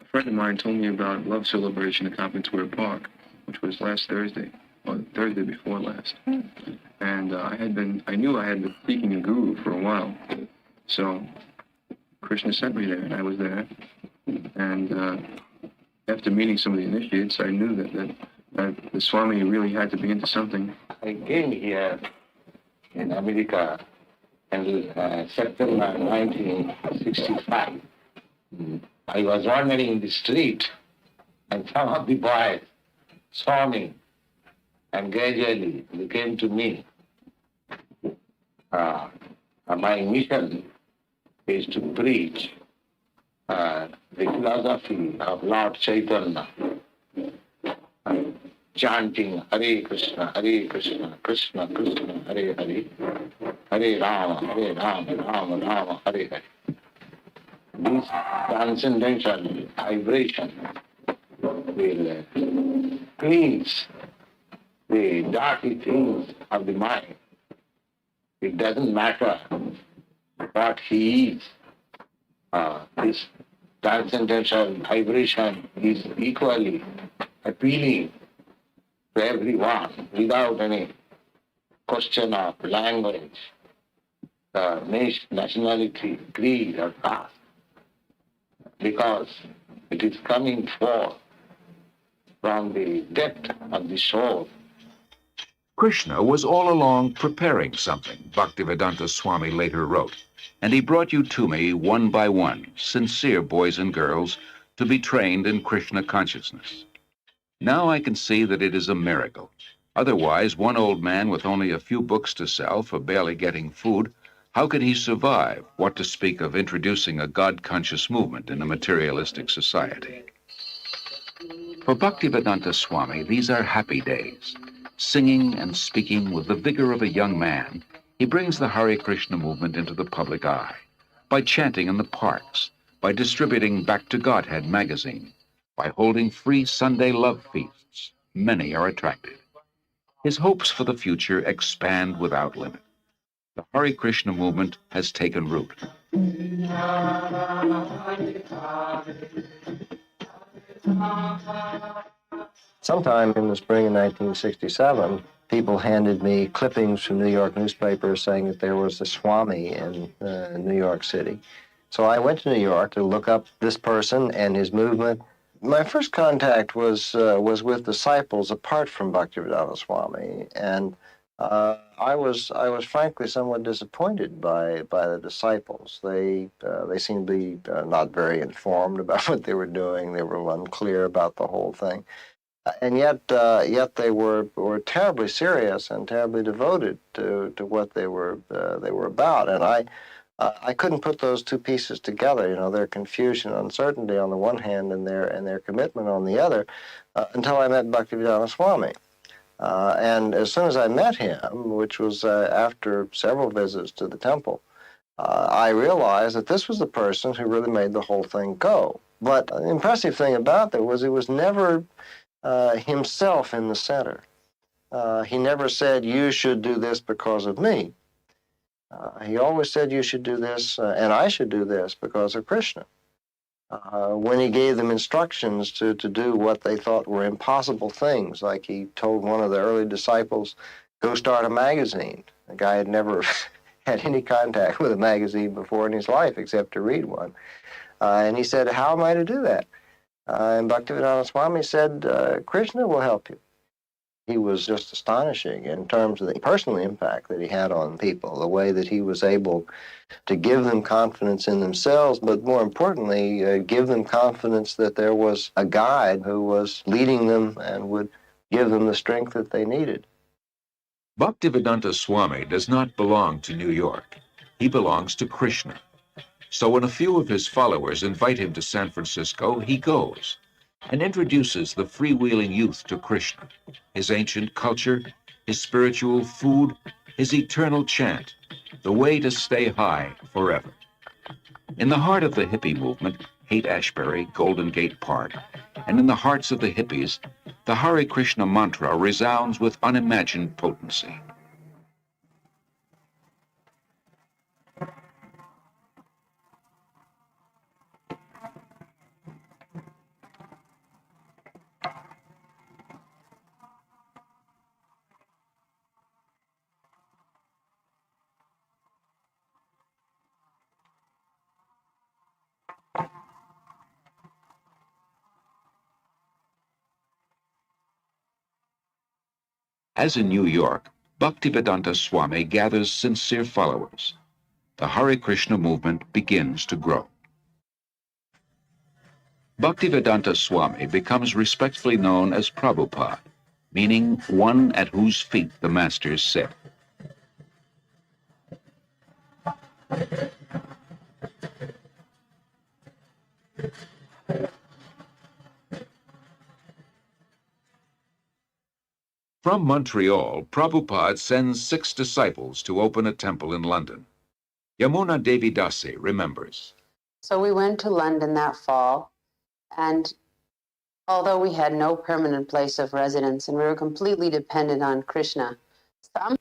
A friend of mine told me about Love Celebration at Coventry Park, which was last Thursday, or Thursday before last. And I knew I had been seeking a guru for a while. So Krishna sent me there, and I was there. And after meeting some of the initiates, I knew that the Swami really had to be into something. I came here in America in September 1965. I was wandering in the street, and some of the boys saw me, and gradually they came to me. My mission is to preach the philosophy of Lord Chaitanya, chanting Hare Krishna, Krishna Krishna, Hare Hare, Hare Rama, Rama Rama, Hare Hare. This transcendental vibration will cleanse the dirty things of the mind. It doesn't matter what he is. His transcendental vibration is equally appealing to everyone without any question of language, nationality, creed, or caste, because it is coming forth from the depth of the soul. Krishna was all along preparing something, Bhaktivedanta Swami later wrote, and he brought you to me one by one, sincere boys and girls, to be trained in Krishna consciousness. Now I can see that it is a miracle. Otherwise, one old man with only a few books to sell for barely getting food, how could he survive, what to speak of introducing a God-conscious movement in a materialistic society? For Bhaktivedanta Swami, these are happy days. Singing and speaking with the vigor of a young man, he brings the Hare Krishna movement into the public eye by chanting in the parks, by distributing Back to Godhead magazine, by holding free Sunday love feasts. Many are attracted. His hopes for the future expand without limit. The Hare Krishna movement has taken root. Sometime in the spring of 1967, people handed me clippings from New York newspapers saying that there was a Swami in New York City. So I went to New York to look up this person and his movement. My first contact was with disciples apart from Bhaktivedanta Swami, and I was frankly somewhat disappointed by the disciples. They seemed to be not very informed about what they were doing. They were unclear about the whole thing. And yet they were terribly serious and terribly devoted to what they were about. And I couldn't put those two pieces together. You know, their confusion, uncertainty on the one hand, and their commitment on the other, until I met Bhaktivedanta Swami. And as soon as I met him, which was after several visits to the temple, I realized that this was the person who really made the whole thing go. But the impressive thing about that was he was never himself in the center. He never said, you should do this because of me. He always said, you should do this and I should do this because of Krishna. When he gave them instructions to do what they thought were impossible things, like he told one of the early disciples, go start a magazine. The guy had never had any contact with a magazine before in his life except to read one. And he said, how am I to do that? And Bhaktivedanta Swami said, Krishna will help you. He was just astonishing in terms of the personal impact that he had on people, the way that he was able to give them confidence in themselves, but more importantly, give them confidence that there was a guide who was leading them and would give them the strength that they needed. Bhaktivedanta Swami does not belong to New York. He belongs to Krishna. So when a few of his followers invite him to San Francisco, he goes and introduces the freewheeling youth to Krishna, his ancient culture, his spiritual food, his eternal chant, the way to stay high forever. In the heart of the hippie movement, Haight-Ashbury, Golden Gate Park, and in the hearts of the hippies, the Hare Krishna mantra resounds with unimagined potency. As in New York, Bhaktivedanta Swami gathers sincere followers. The Hare Krishna movement begins to grow. Bhaktivedanta Swami becomes respectfully known as Prabhupada, meaning one at whose feet the masters sit. From Montreal, Prabhupada sends 6 disciples to open a temple in London. Yamuna Devi Dasi remembers. So we went to London that fall, and Although we had no permanent place of residence and we were completely dependent on Krishna, some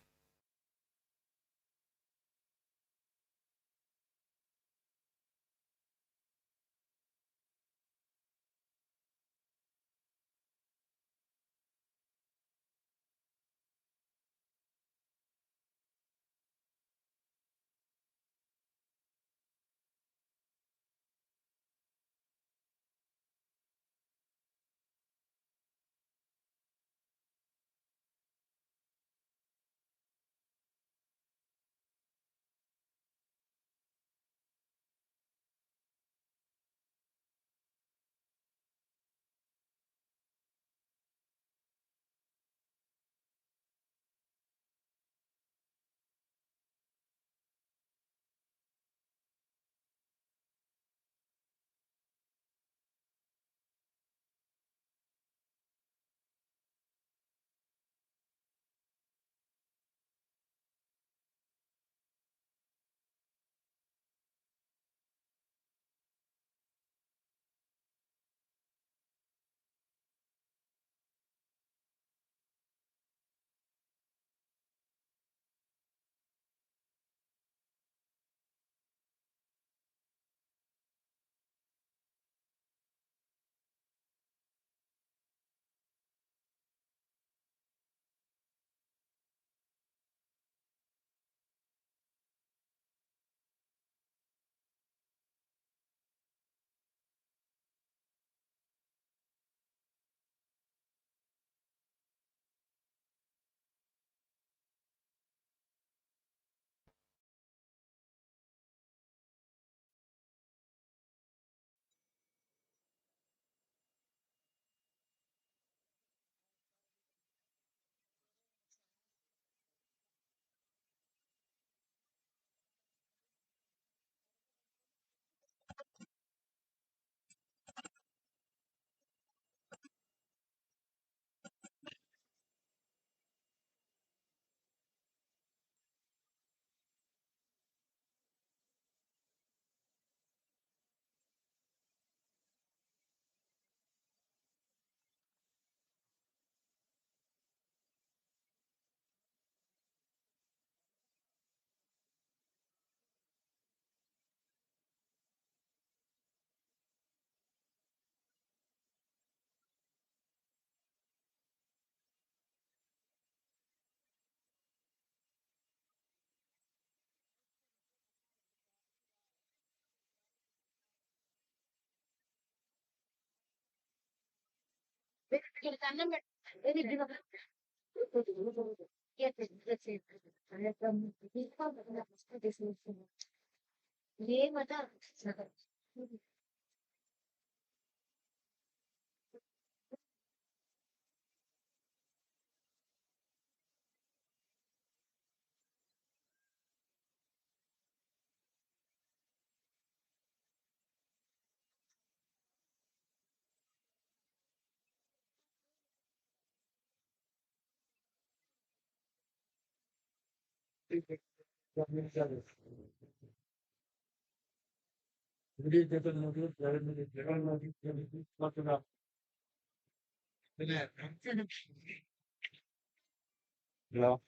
Hello.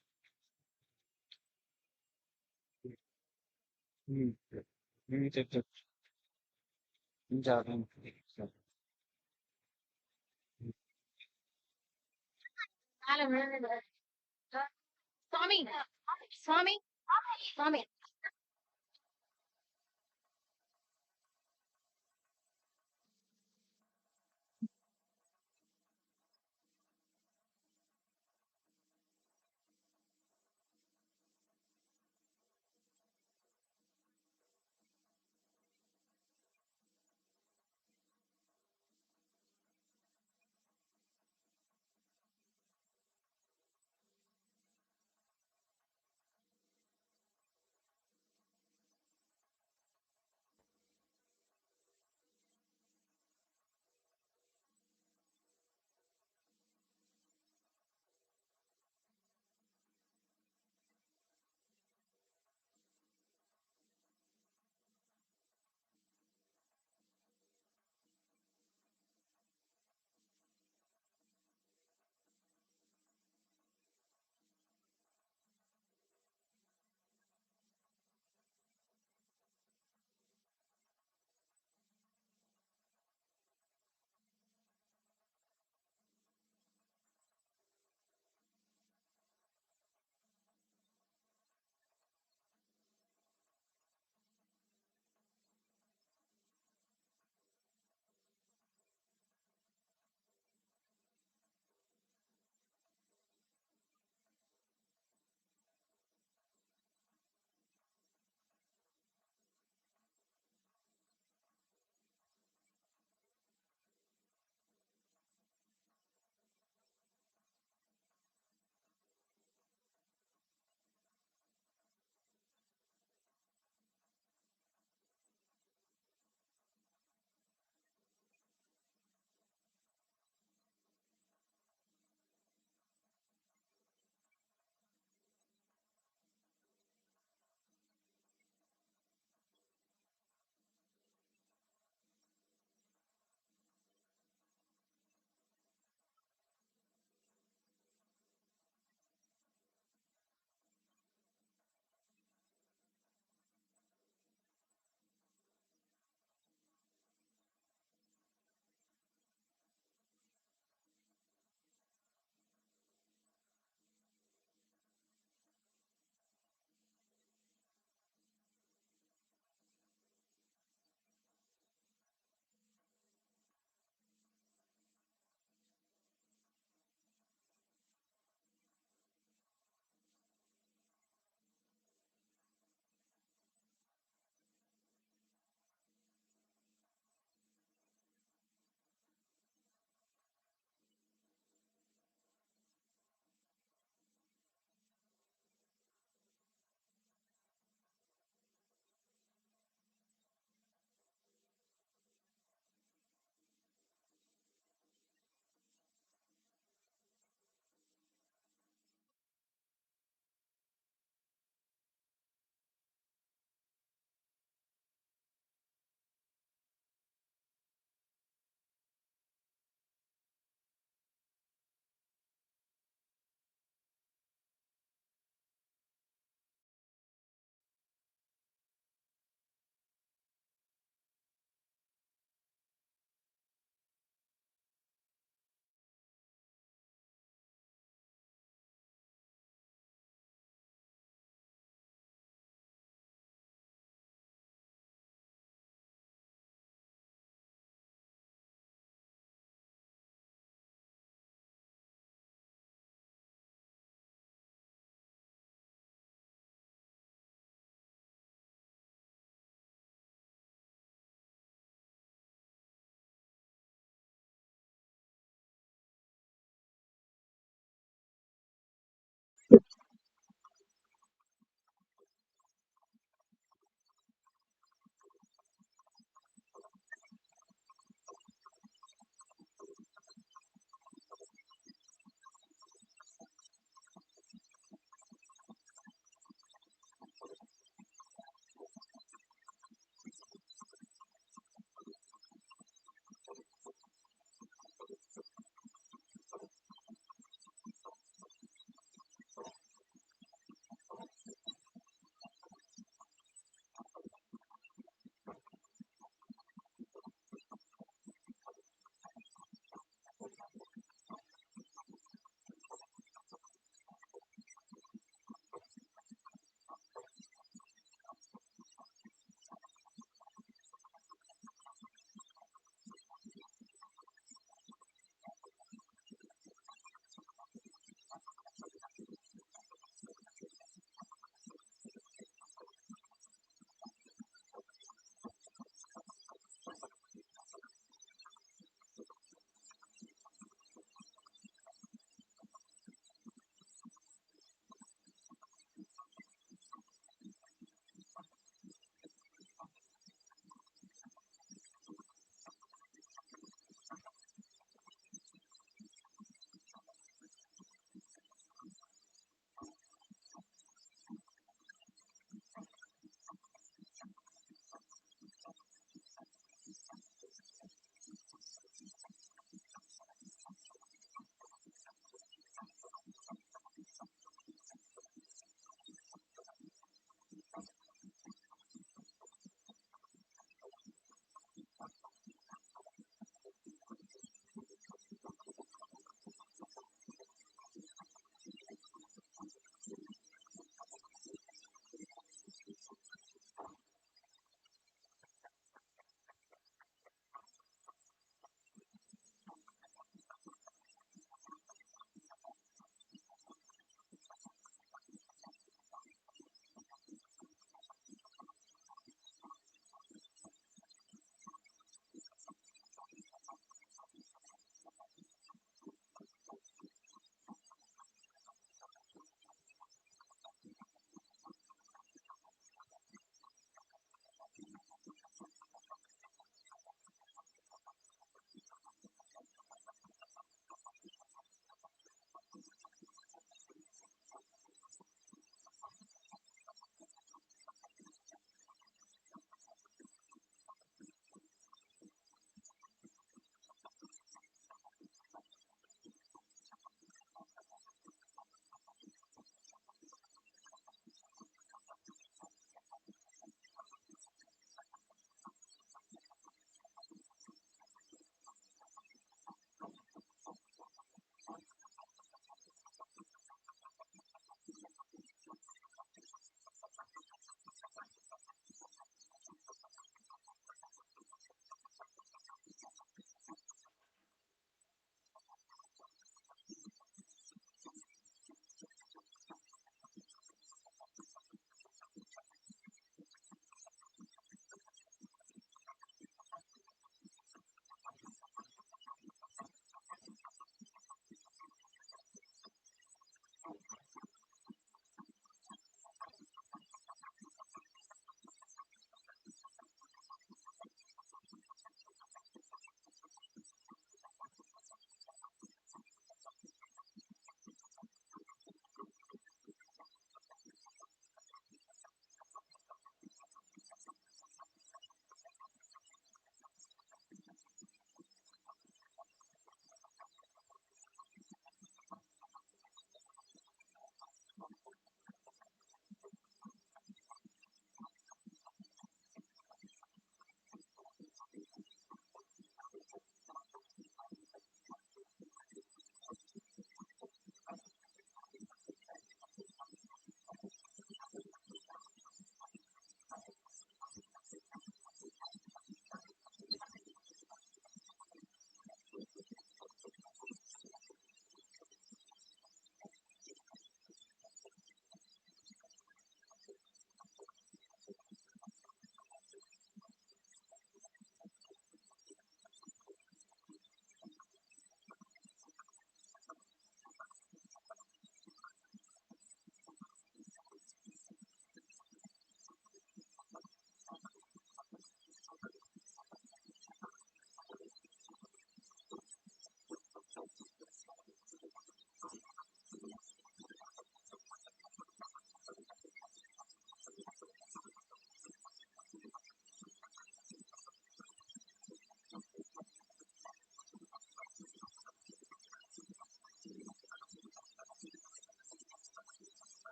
Check, check. Swami, Swami, Swami.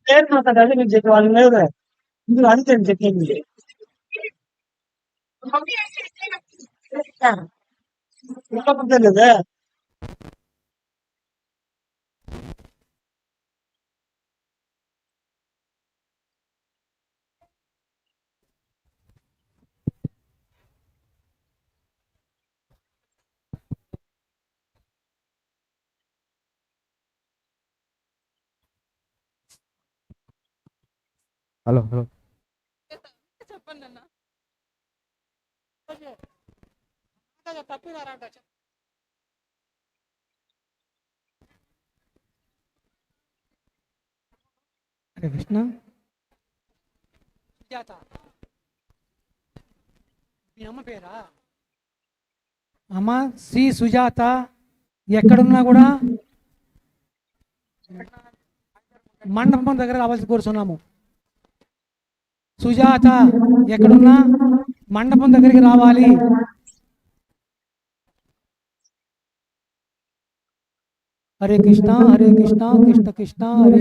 పేరు మాట్లాడాలి నేను చెప్పి వాళ్ళు లేదు ఇందులో అంతే చెప్పింది లేదా హలో హలో హరే కృష్ణ సుజాత మీ అమ్మ పేరా అమ్మ శ్రీ సుజాత ఎక్కడున్నా కూడా మండపం దగ్గర రావాల్సి కోరుచున్నాము సుజాత ఎక్కడున్నా మండపం దగ్గరికి రావాలి హరే కృష్ణ కృష్ణ కృష్ణ హరే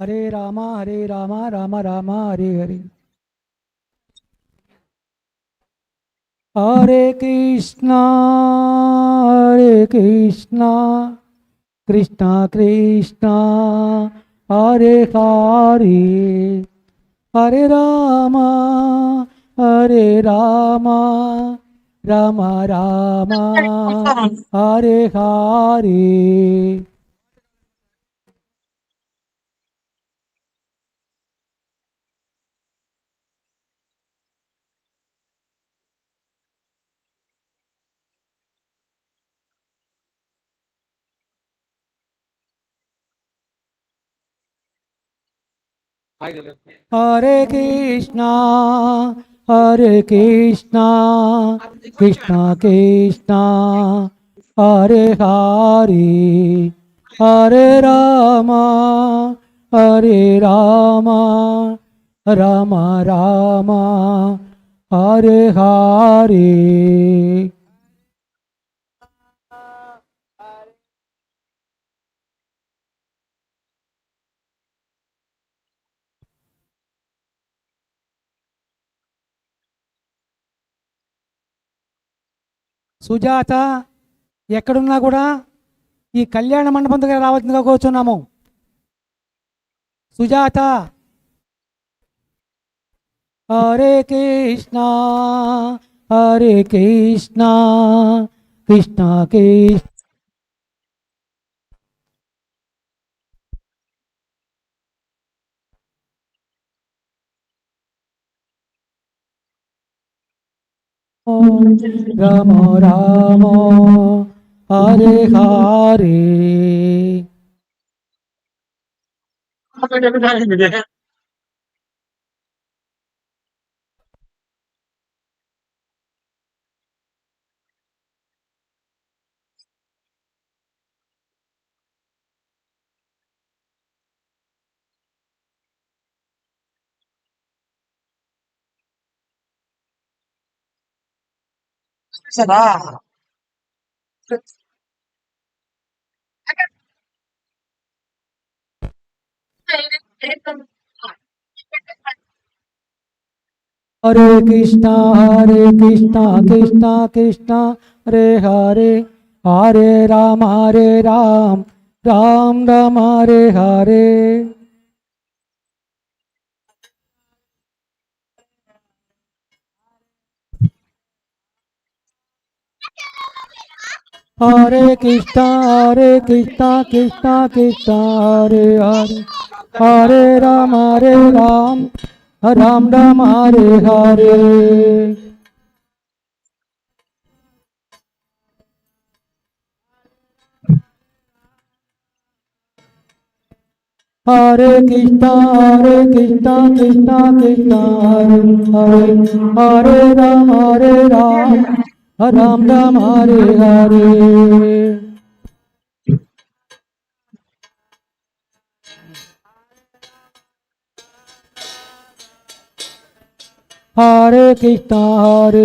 హరే హరే రామ రామ రామ హరే హరే హరే కృష్ణ కృష్ణ కృష్ణ హరే హరే హరే రామ రామ రామ హరే హరే హరే కృష్ణ కృష్ణ కృష్ణ హరే హరే హరే రామ రామ రామ హరే హరే సుజాత ఎక్కడున్నా కూడా ఈ కళ్యాణ మండపం దగ్గర రావాల్సిందిగా కూర్చున్నాము సుజాత హరే కృష్ణ కృష్ణ కృష్ణ రామ రామ హరే హరే हरे Krishna Krishna Krishna Hare Hare Hare Ram Ram Ram Hare Hare Hare Krishna Krishna Krishna Hare Hare Hare Ram Ram Ram Hare Hare Hare Krishna Krishna Krishna Hare Hare Hare Ram Ram Hare Hare Hare Krishna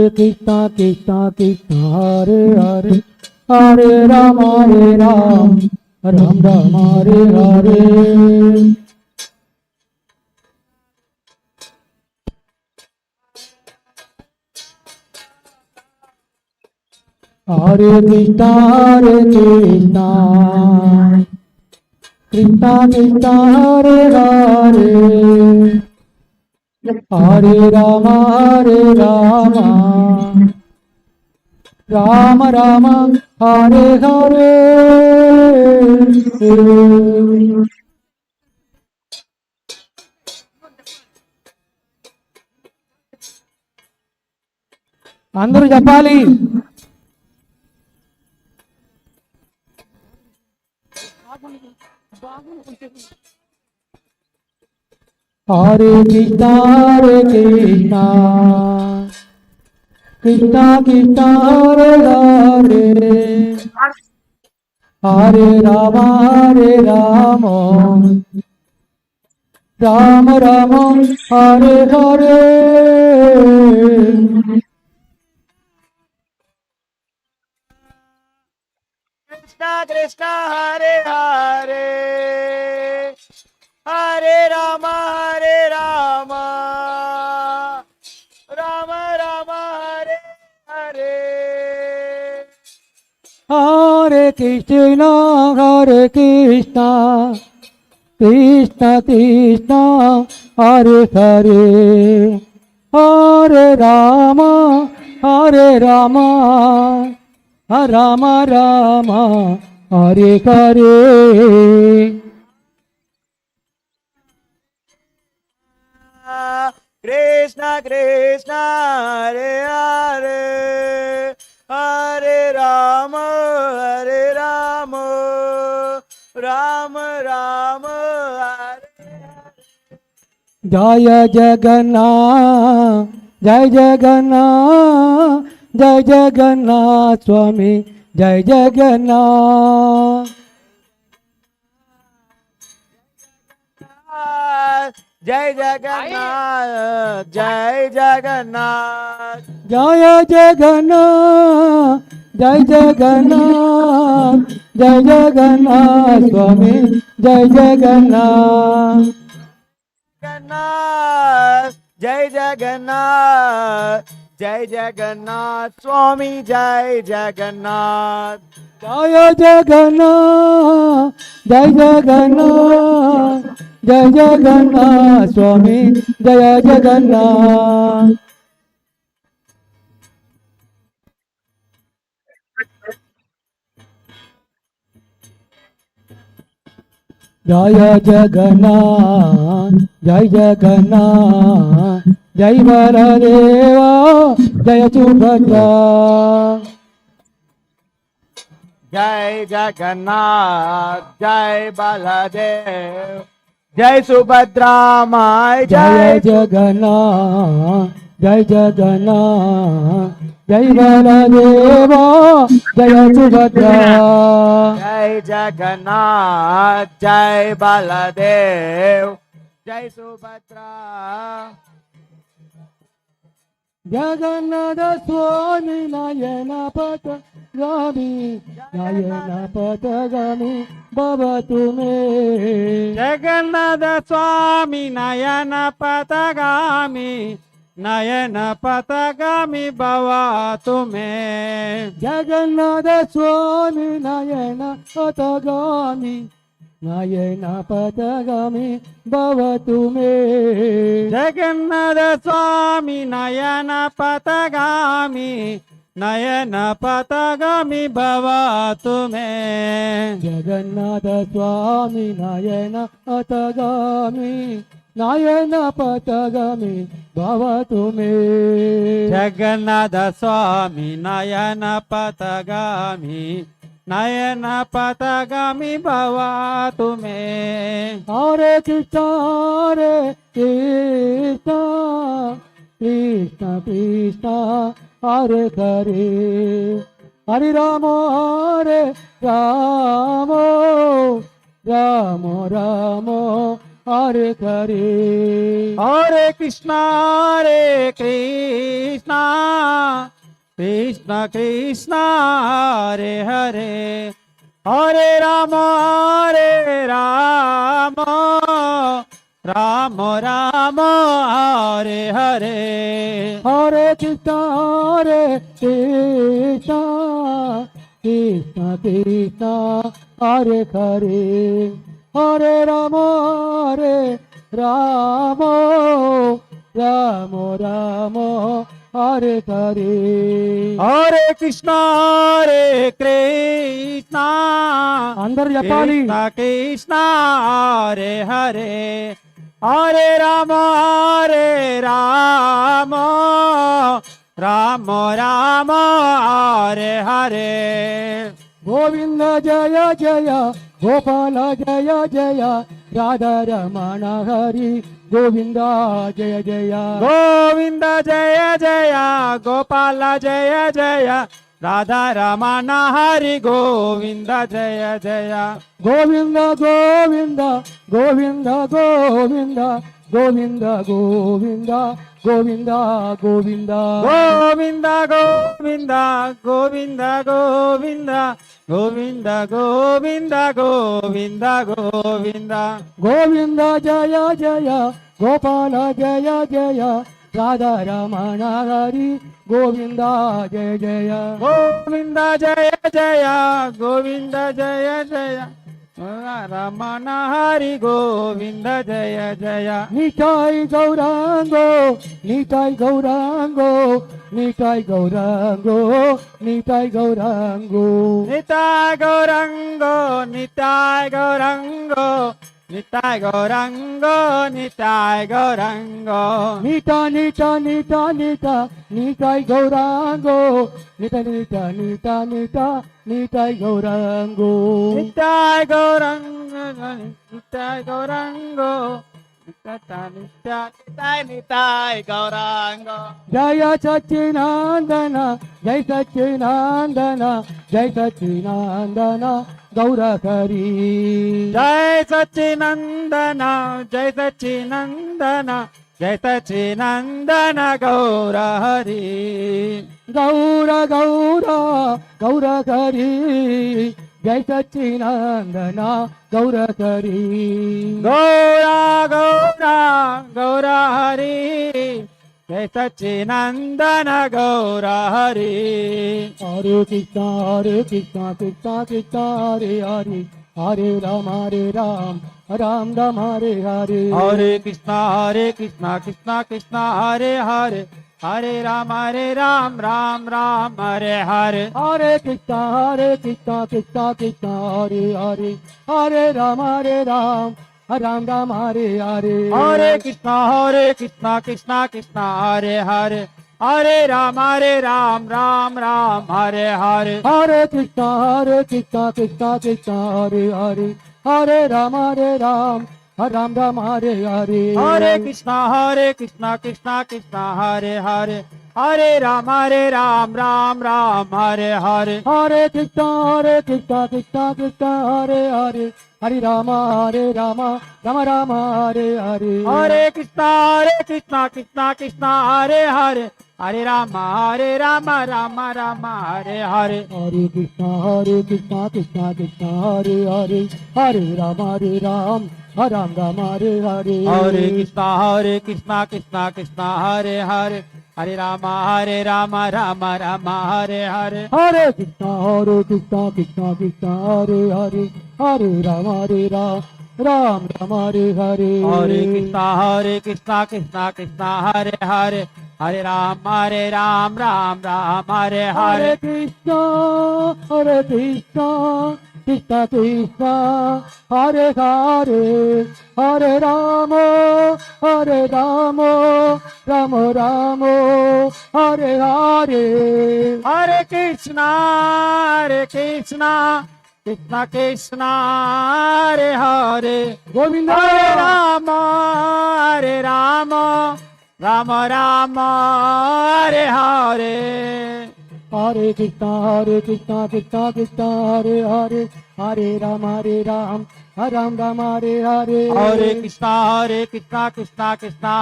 Krishna Krishna Hare Hare Hare Rama, Ram Rama, Hare Hare. Hare Krishna, Krishna Krishna, Hare Hare, Hare Rama, Rama Rama, Hare Hare. అందరూ చెప్పాలి. Hare Krishna, Krishna Krishna, Hare Hare, Hare Rama, Rama Rama, Hare Hare. Krishna Krishna Hare Hare, Hare Rama, Rama Rama, Hare Hare. Hare Krishna, Krishna Krishna, Hare Hare, Hare Rama, Rama Rama, Hare Hare. Krishna Krishna Hare Hare, Hare Rama, Rama Rama, Hare. Jaya Jagannath, Jai Jagannath, Jai Jagannath Swami, Jai Jagannath. Jai Jagannath, Jai Jagannath. Jaya Jagannath, Jai Jagannath, Jai Jagannath Swami, Jai Jagannath. Jagannath, Jai Jagannath, Jai Jagannath Swami, Jai Jagannath. Jaya Jagannath, Jai Jagannath, Jai Jagannath Swami, Jaya Jagannath. Jaya Jagannath, Jai Jagannath, Jai Baladeva, Jaya Subhadra. Jai Jagannath, Jai Baladev, Jai Subhadra Mai, Jaya Jagannath, Jai Jagannath, Jai Baladeva, Jaya Subhadra. Jai Jagannath, Jai Baladev, Jai Subhadra. Jagannatha Swami Nayana Patagami, Nayana Patagami, Bhavatu me. Jagannatha Swami Nayana Patagami, Nayana Patagami Bhavatu me. Jagannatha Swami Nayana Patagami, Nayana Patagami Bhavatu me. Jagannatha Swami Nayana Patagami, Nayana Patagami Bhavatu me. Jagannatha Swami Nayana Patagami, Nayana Patagami Bhavatu me. Jagannatha Swami Nayana Patagami, Nayana Patagami Bhavatu me. Hare Krishna, Krishna Krishna, Hare Hare, Hare Rama, Rama Rama, Hare Hare. Hare Krishna, Krishna Krishna Hare Hare Hare Rama Rama Rama Hare Hare Hare Krishna Krishna Krishna Hare Hare Hare Rama Rama Rama Hare Hare Hare Krishna అందరూ చెప్పాలి Krishna Krishna Hare Hare Hare Rama Rama Rama Hare Hare Govinda జయ జయ గోపాల జయ జయ రాధారమణ హరి గోవింద జయ జయ Govinda Jaya Jaya Gopala Jaya Jaya Radha Ramana Hari Govinda Jaya Jaya Govinda Govinda Govinda Govinda Govinda Govinda Govinda Govinda Govinda Govinda Govinda Govinda Govinda Govinda Govinda Govinda Govinda జయ జయ గోపాల జయ జయ రాధారమణ హరి గోవింద జయ జయ Govinda Jaya Jaya Govinda Jaya Jaya Ramana Hari Govinda Jaya Jaya Nitai గౌరాంగో Nitai గౌరాంగో Nitai గౌరాంగో Nitai గౌరాంగో Nitai Gaurango Nitai Gaurango Nitai Gaurango Nitai Gaurango Nita Nita Nita Nita Nitai గౌరాంగో నిత నిత నిత నిత Nitai గౌరాంగో Nitai Gaurango Nitai Gaurango Nitai Gaurango జయ సచ్చినందన జయ సచ్చినందన జయ సచ్చినందన Gaurahari Jai Sachinandana Jai Sachinandana Jai Sachinandana Gaura Hari గౌర గౌర గౌరహరి జయ సచ్చినందన Gaurahari Gaura Gaura Gaura Hari Jai Sachinandana Gaura Hari Hare Krishna Krishna Krishna Hare Hare Hare Ram Ram Ram Hare Hare Hare Krishna Krishna Krishna Hare Hare Hare Ram Ram Ram Hare Hare Hare Krishna Krishna Krishna Hare Hare Hare Ram Ram Ram Hare Hare Hare Krishna Krishna Krishna Hare Hare Hare Ram Ram Ram Hare Hare Hare Krishna Krishna Krishna Hare Hare Hare Ram Ram Ram Hare Hare Hare Krishna Krishna Krishna Hare Hare Hare Ram Ram Ram Hare Hare Hare Krishna Krishna Krishna Hare Hare Hare Rama Rama Rama Hare Hare Hare Krishna Krishna Krishna Hare Hare Hare Rama Rama Rama Hare Hare Hare Krishna Krishna Krishna Hare Hare Hare Rama Ram Ram Hare Hare Hare Krishna Krishna Krishna Hare Hare Hare Rama Rama Rama Hare Hare Hare Krishna Krishna Krishna Hare Hare Hare Rama Ram Hare Hare Hare Krishna Krishna Krishna Hare Hare Hare Rama Ram Ram Hare Hare Hare Krishna Krishna Krishna Hare Hare Hare Rama Rama Rama Hare Hare Hare Krishna Krishna Krishna Hare Hare Govinda Hare Rama Rama Rama Hare Hare Hare Krishna Krishna Krishna Hare Hare Hare Ram Ram Ram Hare Hare, Hare Krishna Krishna Krishna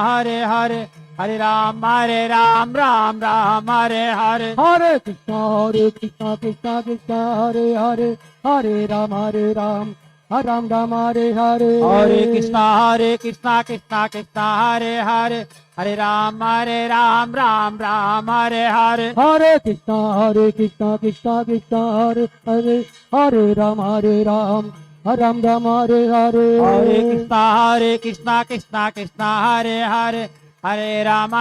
Hare Hare, Hare Ram Ram Ram Hare Hare. Hare Krishna Krishna Krishna Hare Hare, Hare Ram Ram Ram Hare Hare. Hare Krishna Krishna Krishna Hare Hare, Hare Ram Ram Hare Hare. Hare Krishna Krishna Krishna Hare Hare, Hare Ram Ram Ram Hare Hare. Hare Krishna Krishna Krishna Hare Hare, Hare Ram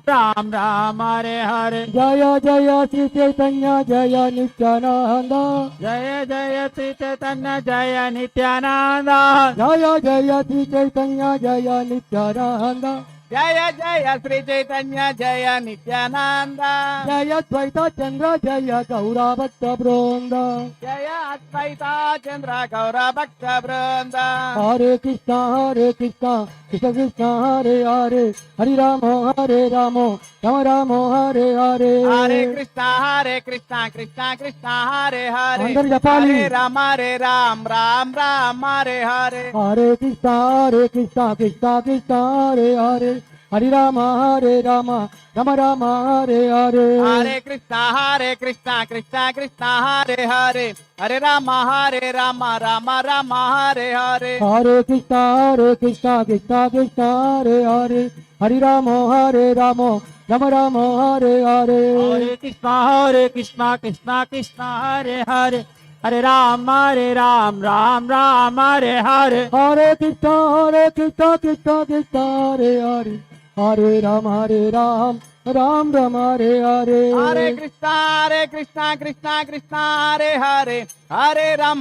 Ram Hare Hare. Jaya Jaya Sri Chaitanya Jaya Nityananda, Jaya Jaya Sri Chaitanya Jaya Nityananda, Jaya Jaya Sri Chaitanya Jaya Nityananda, Jaya Jaya Sri Chaitanya Jaya Nityananda, Jaya Dvaita Chandra Jaya Gaura Bhakta Vrinda, Jaya Advaita Chandra Gaura Bhakta Vrinda. Hare Krishna Krishna Krishna Hare Hare, Hare Rama Rama Rama Hare Hare. Hare Krishna Krishna Krishna Hare Hare, Andar Japali. Hare Ram Ram Hare Hare. Hare Krishna Krishna Hare Hare, Hare Rama Rama Rama Hare Hare. Hare Krishna Krishna Hare Hare, Hare Rama Rama Hare Hare. Hare Krishna Krishna Hare Hare, Hare Rama Rama Rama Hare Hare. Hare Krishna Krishna Hare Hare, Hare Ram Ram Hare Hare. Hare Krishna Krishna Hare Hare, Hare Ram Ram Hare Hare. Hare Krishna Krishna Hare Hare, Hare Ram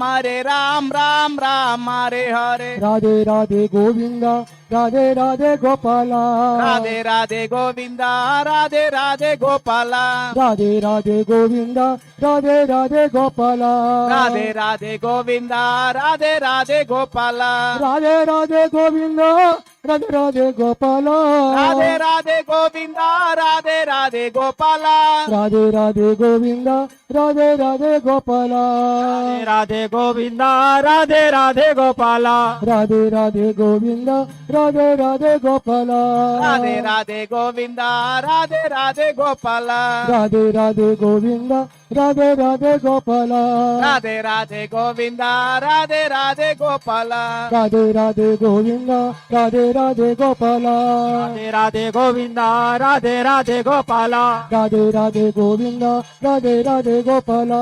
Ram Hare Hare. Radhe Radhe Govinda, Radhe Radhe Gopala, Radhe Radhe Govinda, Radhe Radhe Gopala. Radhe Radhe Govinda, Radhe Radhe Gopala, Radhe Radhe Govinda, Radhe Radhe Gopala. Radhe Radhe Govinda, Radhe Radhe Gopala, Radhe Radhe Govinda, Radhe Radhe Gopala. Radhe Radhe Govinda, Radhe Radhe Gopala, Radhe Radhe Govinda, Radhe Radhe Gopala. Radhe Radhe Govinda, Radhe Radhe Gopala, Radhe Radhe Govinda, Radhe Radhe Gopala. Radhe Radhe Govinda, Radhe Radhe Gopala, Radhe Radhe Govinda, Radhe Radhe Gopala. Radhe Radhe Govinda, Radhe Radhe Gopala, Radhe Radhe Govinda, Radhe Radhe Gopala. Radhe Radhe Govinda, Radhe Radhe Gopala, Radhe Radhe Govinda, Radhe Radhe Gopala.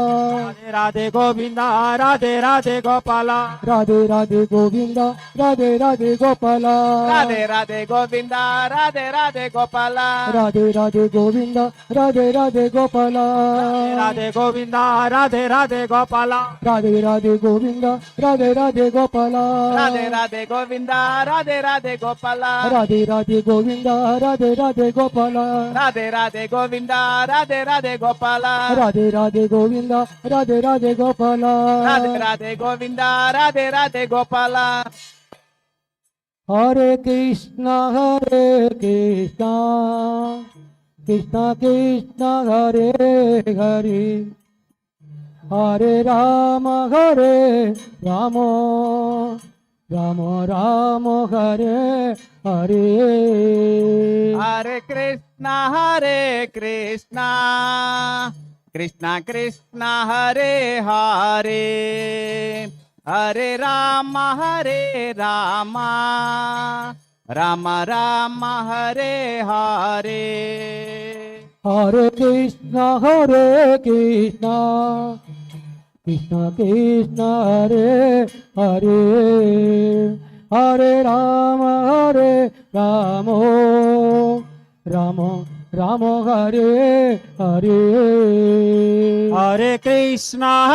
Radhe Radhe Govinda, Radhe Radhe Gopala, Radhe Radhe Govinda, Radhe Radhe Gopala. Radhe Radhe Govinda, Radhe Radhe Gopala, Radhe Govinda, Radhe Radhe Gopala. Radhe Radhe Govinda, Radhe Radhe Gopala, Radhe Radhe Govinda, Radhe Radhe Gopala. Radhe Radhe Govinda, Radhe Radhe Gopala, Radhe Radhe Govinda, Radhe Radhe Gopala. Radhe Radhe Govinda, Radhe Radhe Gopala, Radhe Radhe Govinda, Radhe Radhe Gopala. Hare Krishna Krishna Krishna Krishna Hare Hare, Hare Rama Rama Rama Hare Hare. Hare Krishna, Krishna Krishna Hare Hare, Hare Rama Rama, Rama Rama Hare Hare. Hare Krishna Krishna Krishna Hare Hare, Hare Rama Rama Rama Hare Hare. Hare Krishna,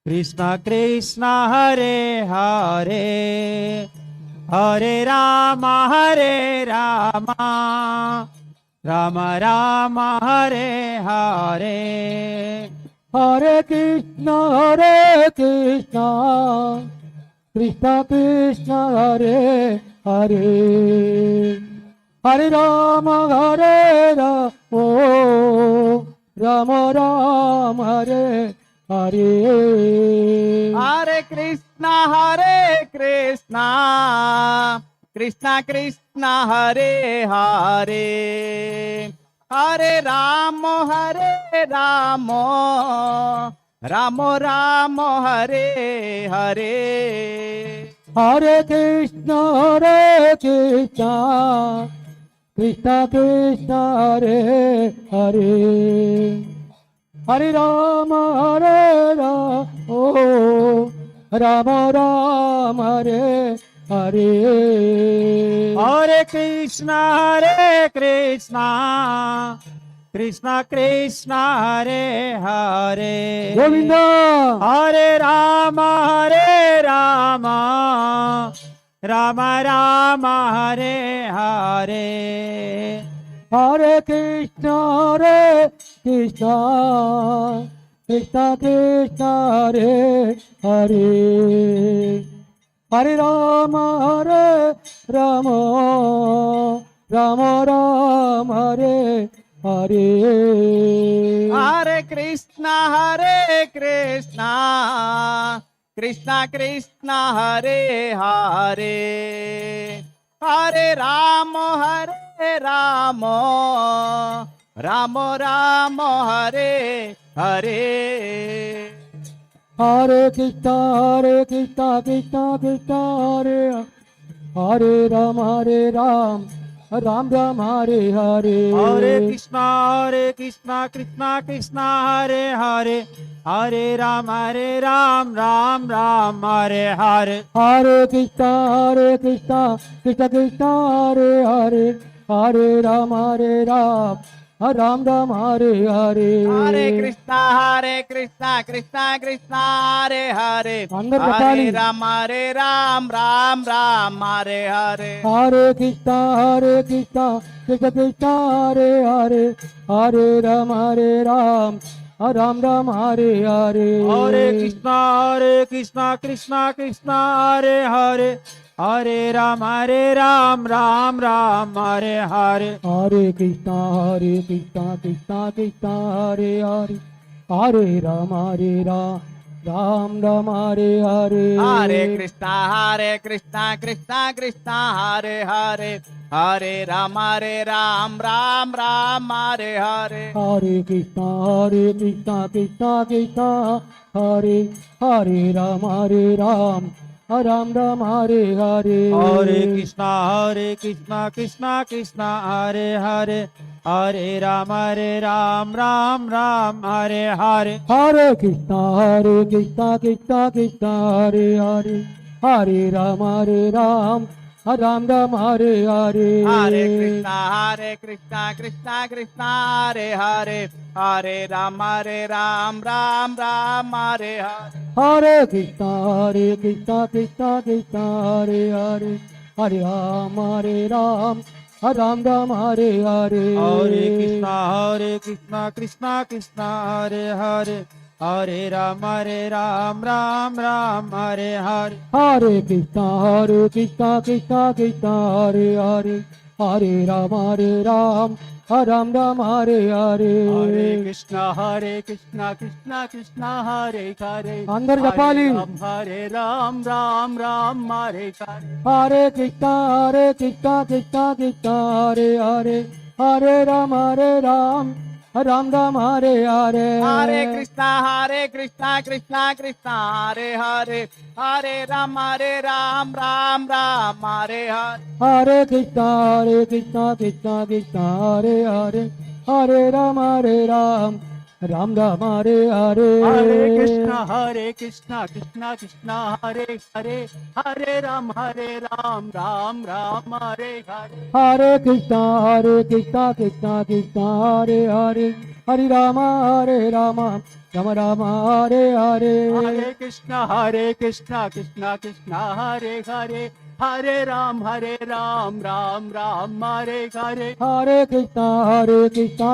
Krishna Krishna Hare Hare, Hare Rama, Rama Rama Hare Hare. Hare Krishna Krishna Krishna Hare Hare, Hare Rama Rama Rama Hare Hare Hare Krishna, Krishna Krishna, Hare Hare, Hare Rama, Rama Rama, Hare Hare. Hare Krishna, Krishna Krishna, Hare Hare, Hare Rama, oh, Rama Rama, Hare Hare. Hare Krishna, Krishna Krishna, Hare Hare, Govinda. Hare Rama, Rama Rama, Hare Hare. Hare Krishna, Krishna Krishna, Hare Hare, Hare Rama, Rama Rama, Hare Hare. Hare Krishna, Krishna Krishna, Hare Hare, Hare Rama, Rama Rama, Hare Hare. Hare Krishna, Krishna Krishna, Hare Hare Rama, Ram Ram, Hare Hare. Hare Krishna, Krishna Krishna, Hare Hare, Hare Rama, Ram Ram, Hare Hare. Hare Krishna, Krishna Krishna, Hare Hare, Hare Rama, Ram Ram, Hare Hare. Hare Krishna, Krishna Krishna, Hare Hare, Andar Hare Japali. Rama, Ram Ram, Hare Hare. Hare Krishna, Krishna Krishna, Hare Hare, Hare Rama, Ram Ram Ram, Hare Hare. Hare Krishna, Krishna Krishna, Hare Hare, Hare Rama, Ram Ram, Hare Hare. Hare Krishna, Krishna Krishna, Hare Hare, Hare Rama, Ram Ram, Hare Hare. Hare Krishna, Krishna Krishna, Hare Hare, Hare Rama, Ram Ram, Hare Hare. Hare Krishna, Krishna Krishna, Hare Hare Rama, Ram Ram Ram, Hare Hare. Hare Krishna, Krishna Krishna, Hare Hare, Hare Rama, Ram Ram, Hare Hare. Hare Krishna, Krishna Krishna, Hare Hare, Hare Rama, Ram Ram Ram, Hare Hare. Hare Krishna, Krishna Krishna, Hare Hare, Hare Rama, Ram Ram, Hare Hare. Hare Krishna, Krishna Krishna, Hare Hare, Hare Rama, Ram Ram Ram, Hare Hare. Hare Krishna, Krishna Krishna, Hare Hare, Hare Rama, Ram Ram, Hare Hare. Hare Krishna, Krishna Krishna, Hare Hare, Hare Rama, Ram Ram Ram, Hare Hare. Hare Krishna, Krishna Krishna, Hare Hare. Andar Japali. Hare Ram Ram, Hare Hare. Hare Krishna, Krishna Krishna, Hare Hare, Hare Rama, Ram Ram Ram, Hare Hare. Hare Krishna, Krishna Krishna, Hare Hare, Hare Rama, Ram Ram, Hare Hare. Hare Krishna, Krishna Krishna, Hare Hare, Hare Rama, Ram Ram Ram, Hare Hare. Hare Krishna, Krishna Krishna, Hare Hare, Hare Ram Ram Ram, Hare Hare. Hare Krishna, Krishna Krishna, Hare Hare, Hare Rama, Rama Rama, Hare Hare. Hare Krishna, Krishna Krishna, Hare Hare, Hare Ram Ram Hare Hare. Hare Krishna,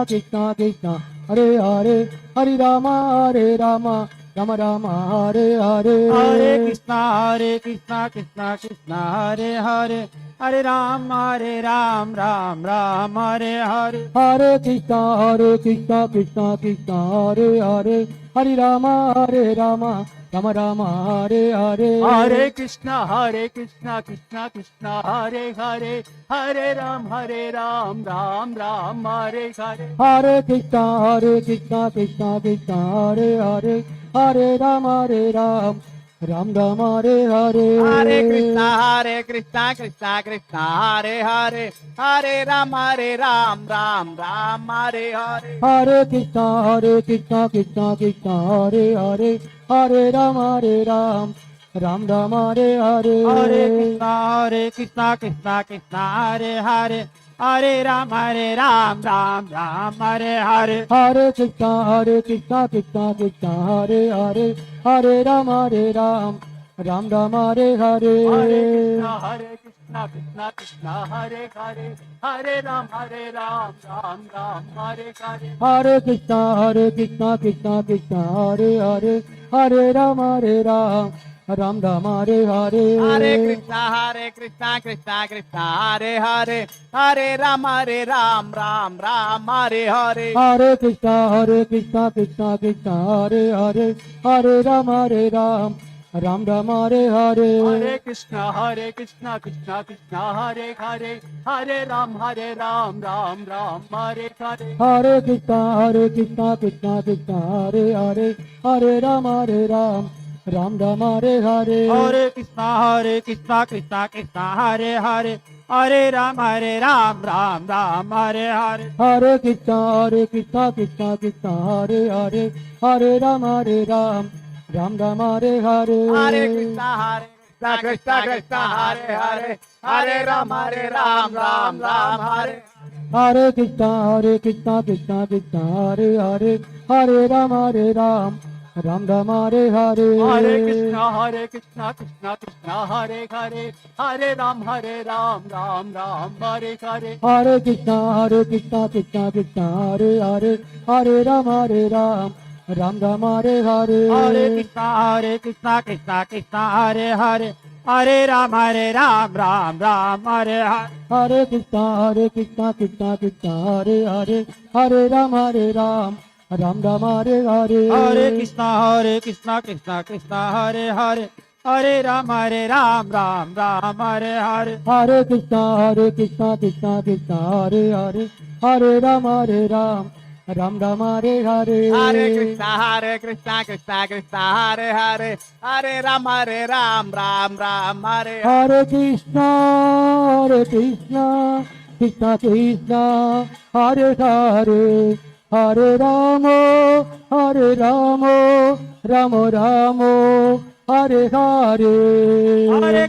Krishna Krishna, Hare Hare, Hare Rama, Rama Rama Hare Hare Hare Krishna Krishna Krishna Hare Hare Hare Ram Ram Ram Hare Hare Hare Krishna Krishna Krishna Hare Hare Hare Rama Rama Rama Hare Hare Hare Krishna Krishna Krishna Hare Hare Hare Ram Ram Ram Hare Hare Hare Krishna Krishna Krishna Hare Hare Hare Rama Ram Rama Hare Hare Hare Krishna Krishna Krishna Hare Hare Hare Ram Ram Hare Hare Hare Krishna Krishna Krishna Hare Hare Hare Rama Ram Rama Hare Hare Hare Krishna Krishna Krishna Hare Hare Hare Ram Ram Hare Hare Hare Krishna Krishna Krishna Hare Hare Hare Rama Ram Rama Hare Hare Hare Krishna Krishna Hare Hare Hare Ram Ram Hare Hare Hare Krishna Krishna Krishna Hare Hare Hare Rama Ram Rama Hare Hare Hare Krishna Krishna Hare Hare Hare Ram Ram Hare Hare Hare Krishna Krishna Krishna Hare Hare Hare Rama Ram Rama Hare Hare Hare Krishna Krishna Hare Hare Hare Ram Ram Hare Hare Hare Krishna Krishna Krishna Hare Hare Hare Rama Ram Rama Hare Hare Hare Krishna Krishna Hare Hare Hare Ram Ram Hare Hare Hare Krishna Krishna Krishna Hare Hare Hare Rama Ram Rama Hare Hare Hare Krishna Krishna Hare Hare Hare Ram Ram Hare Hare Krishna Krishna Hare Hare Hare Rama Ram Rama Hare Hare Hare Krishna Krishna Hare Hare Hare Ram Ram Hare Hare Hare Krishna Krishna Hare Hare Hare Rama Ram Rama Hare Hare Hare Krishna Krishna Hare Hare Hare Ram Ram Hare Hare Hare Krishna Krishna Hare Hare Hare Rama Ram Rama Hare Hare Hare Krishna Krishna Hare Hare Hare Ram Ram Hare Hare Hare Krishna Krishna Hare Hare Hare Rama Ram Rama Hare Hare Hare Krishna Krishna Hare Hare Hare Ram Ram Hare Hare Krishna Krishna Krishna Hare Hare Hare Rama Rama Rama Hare Hare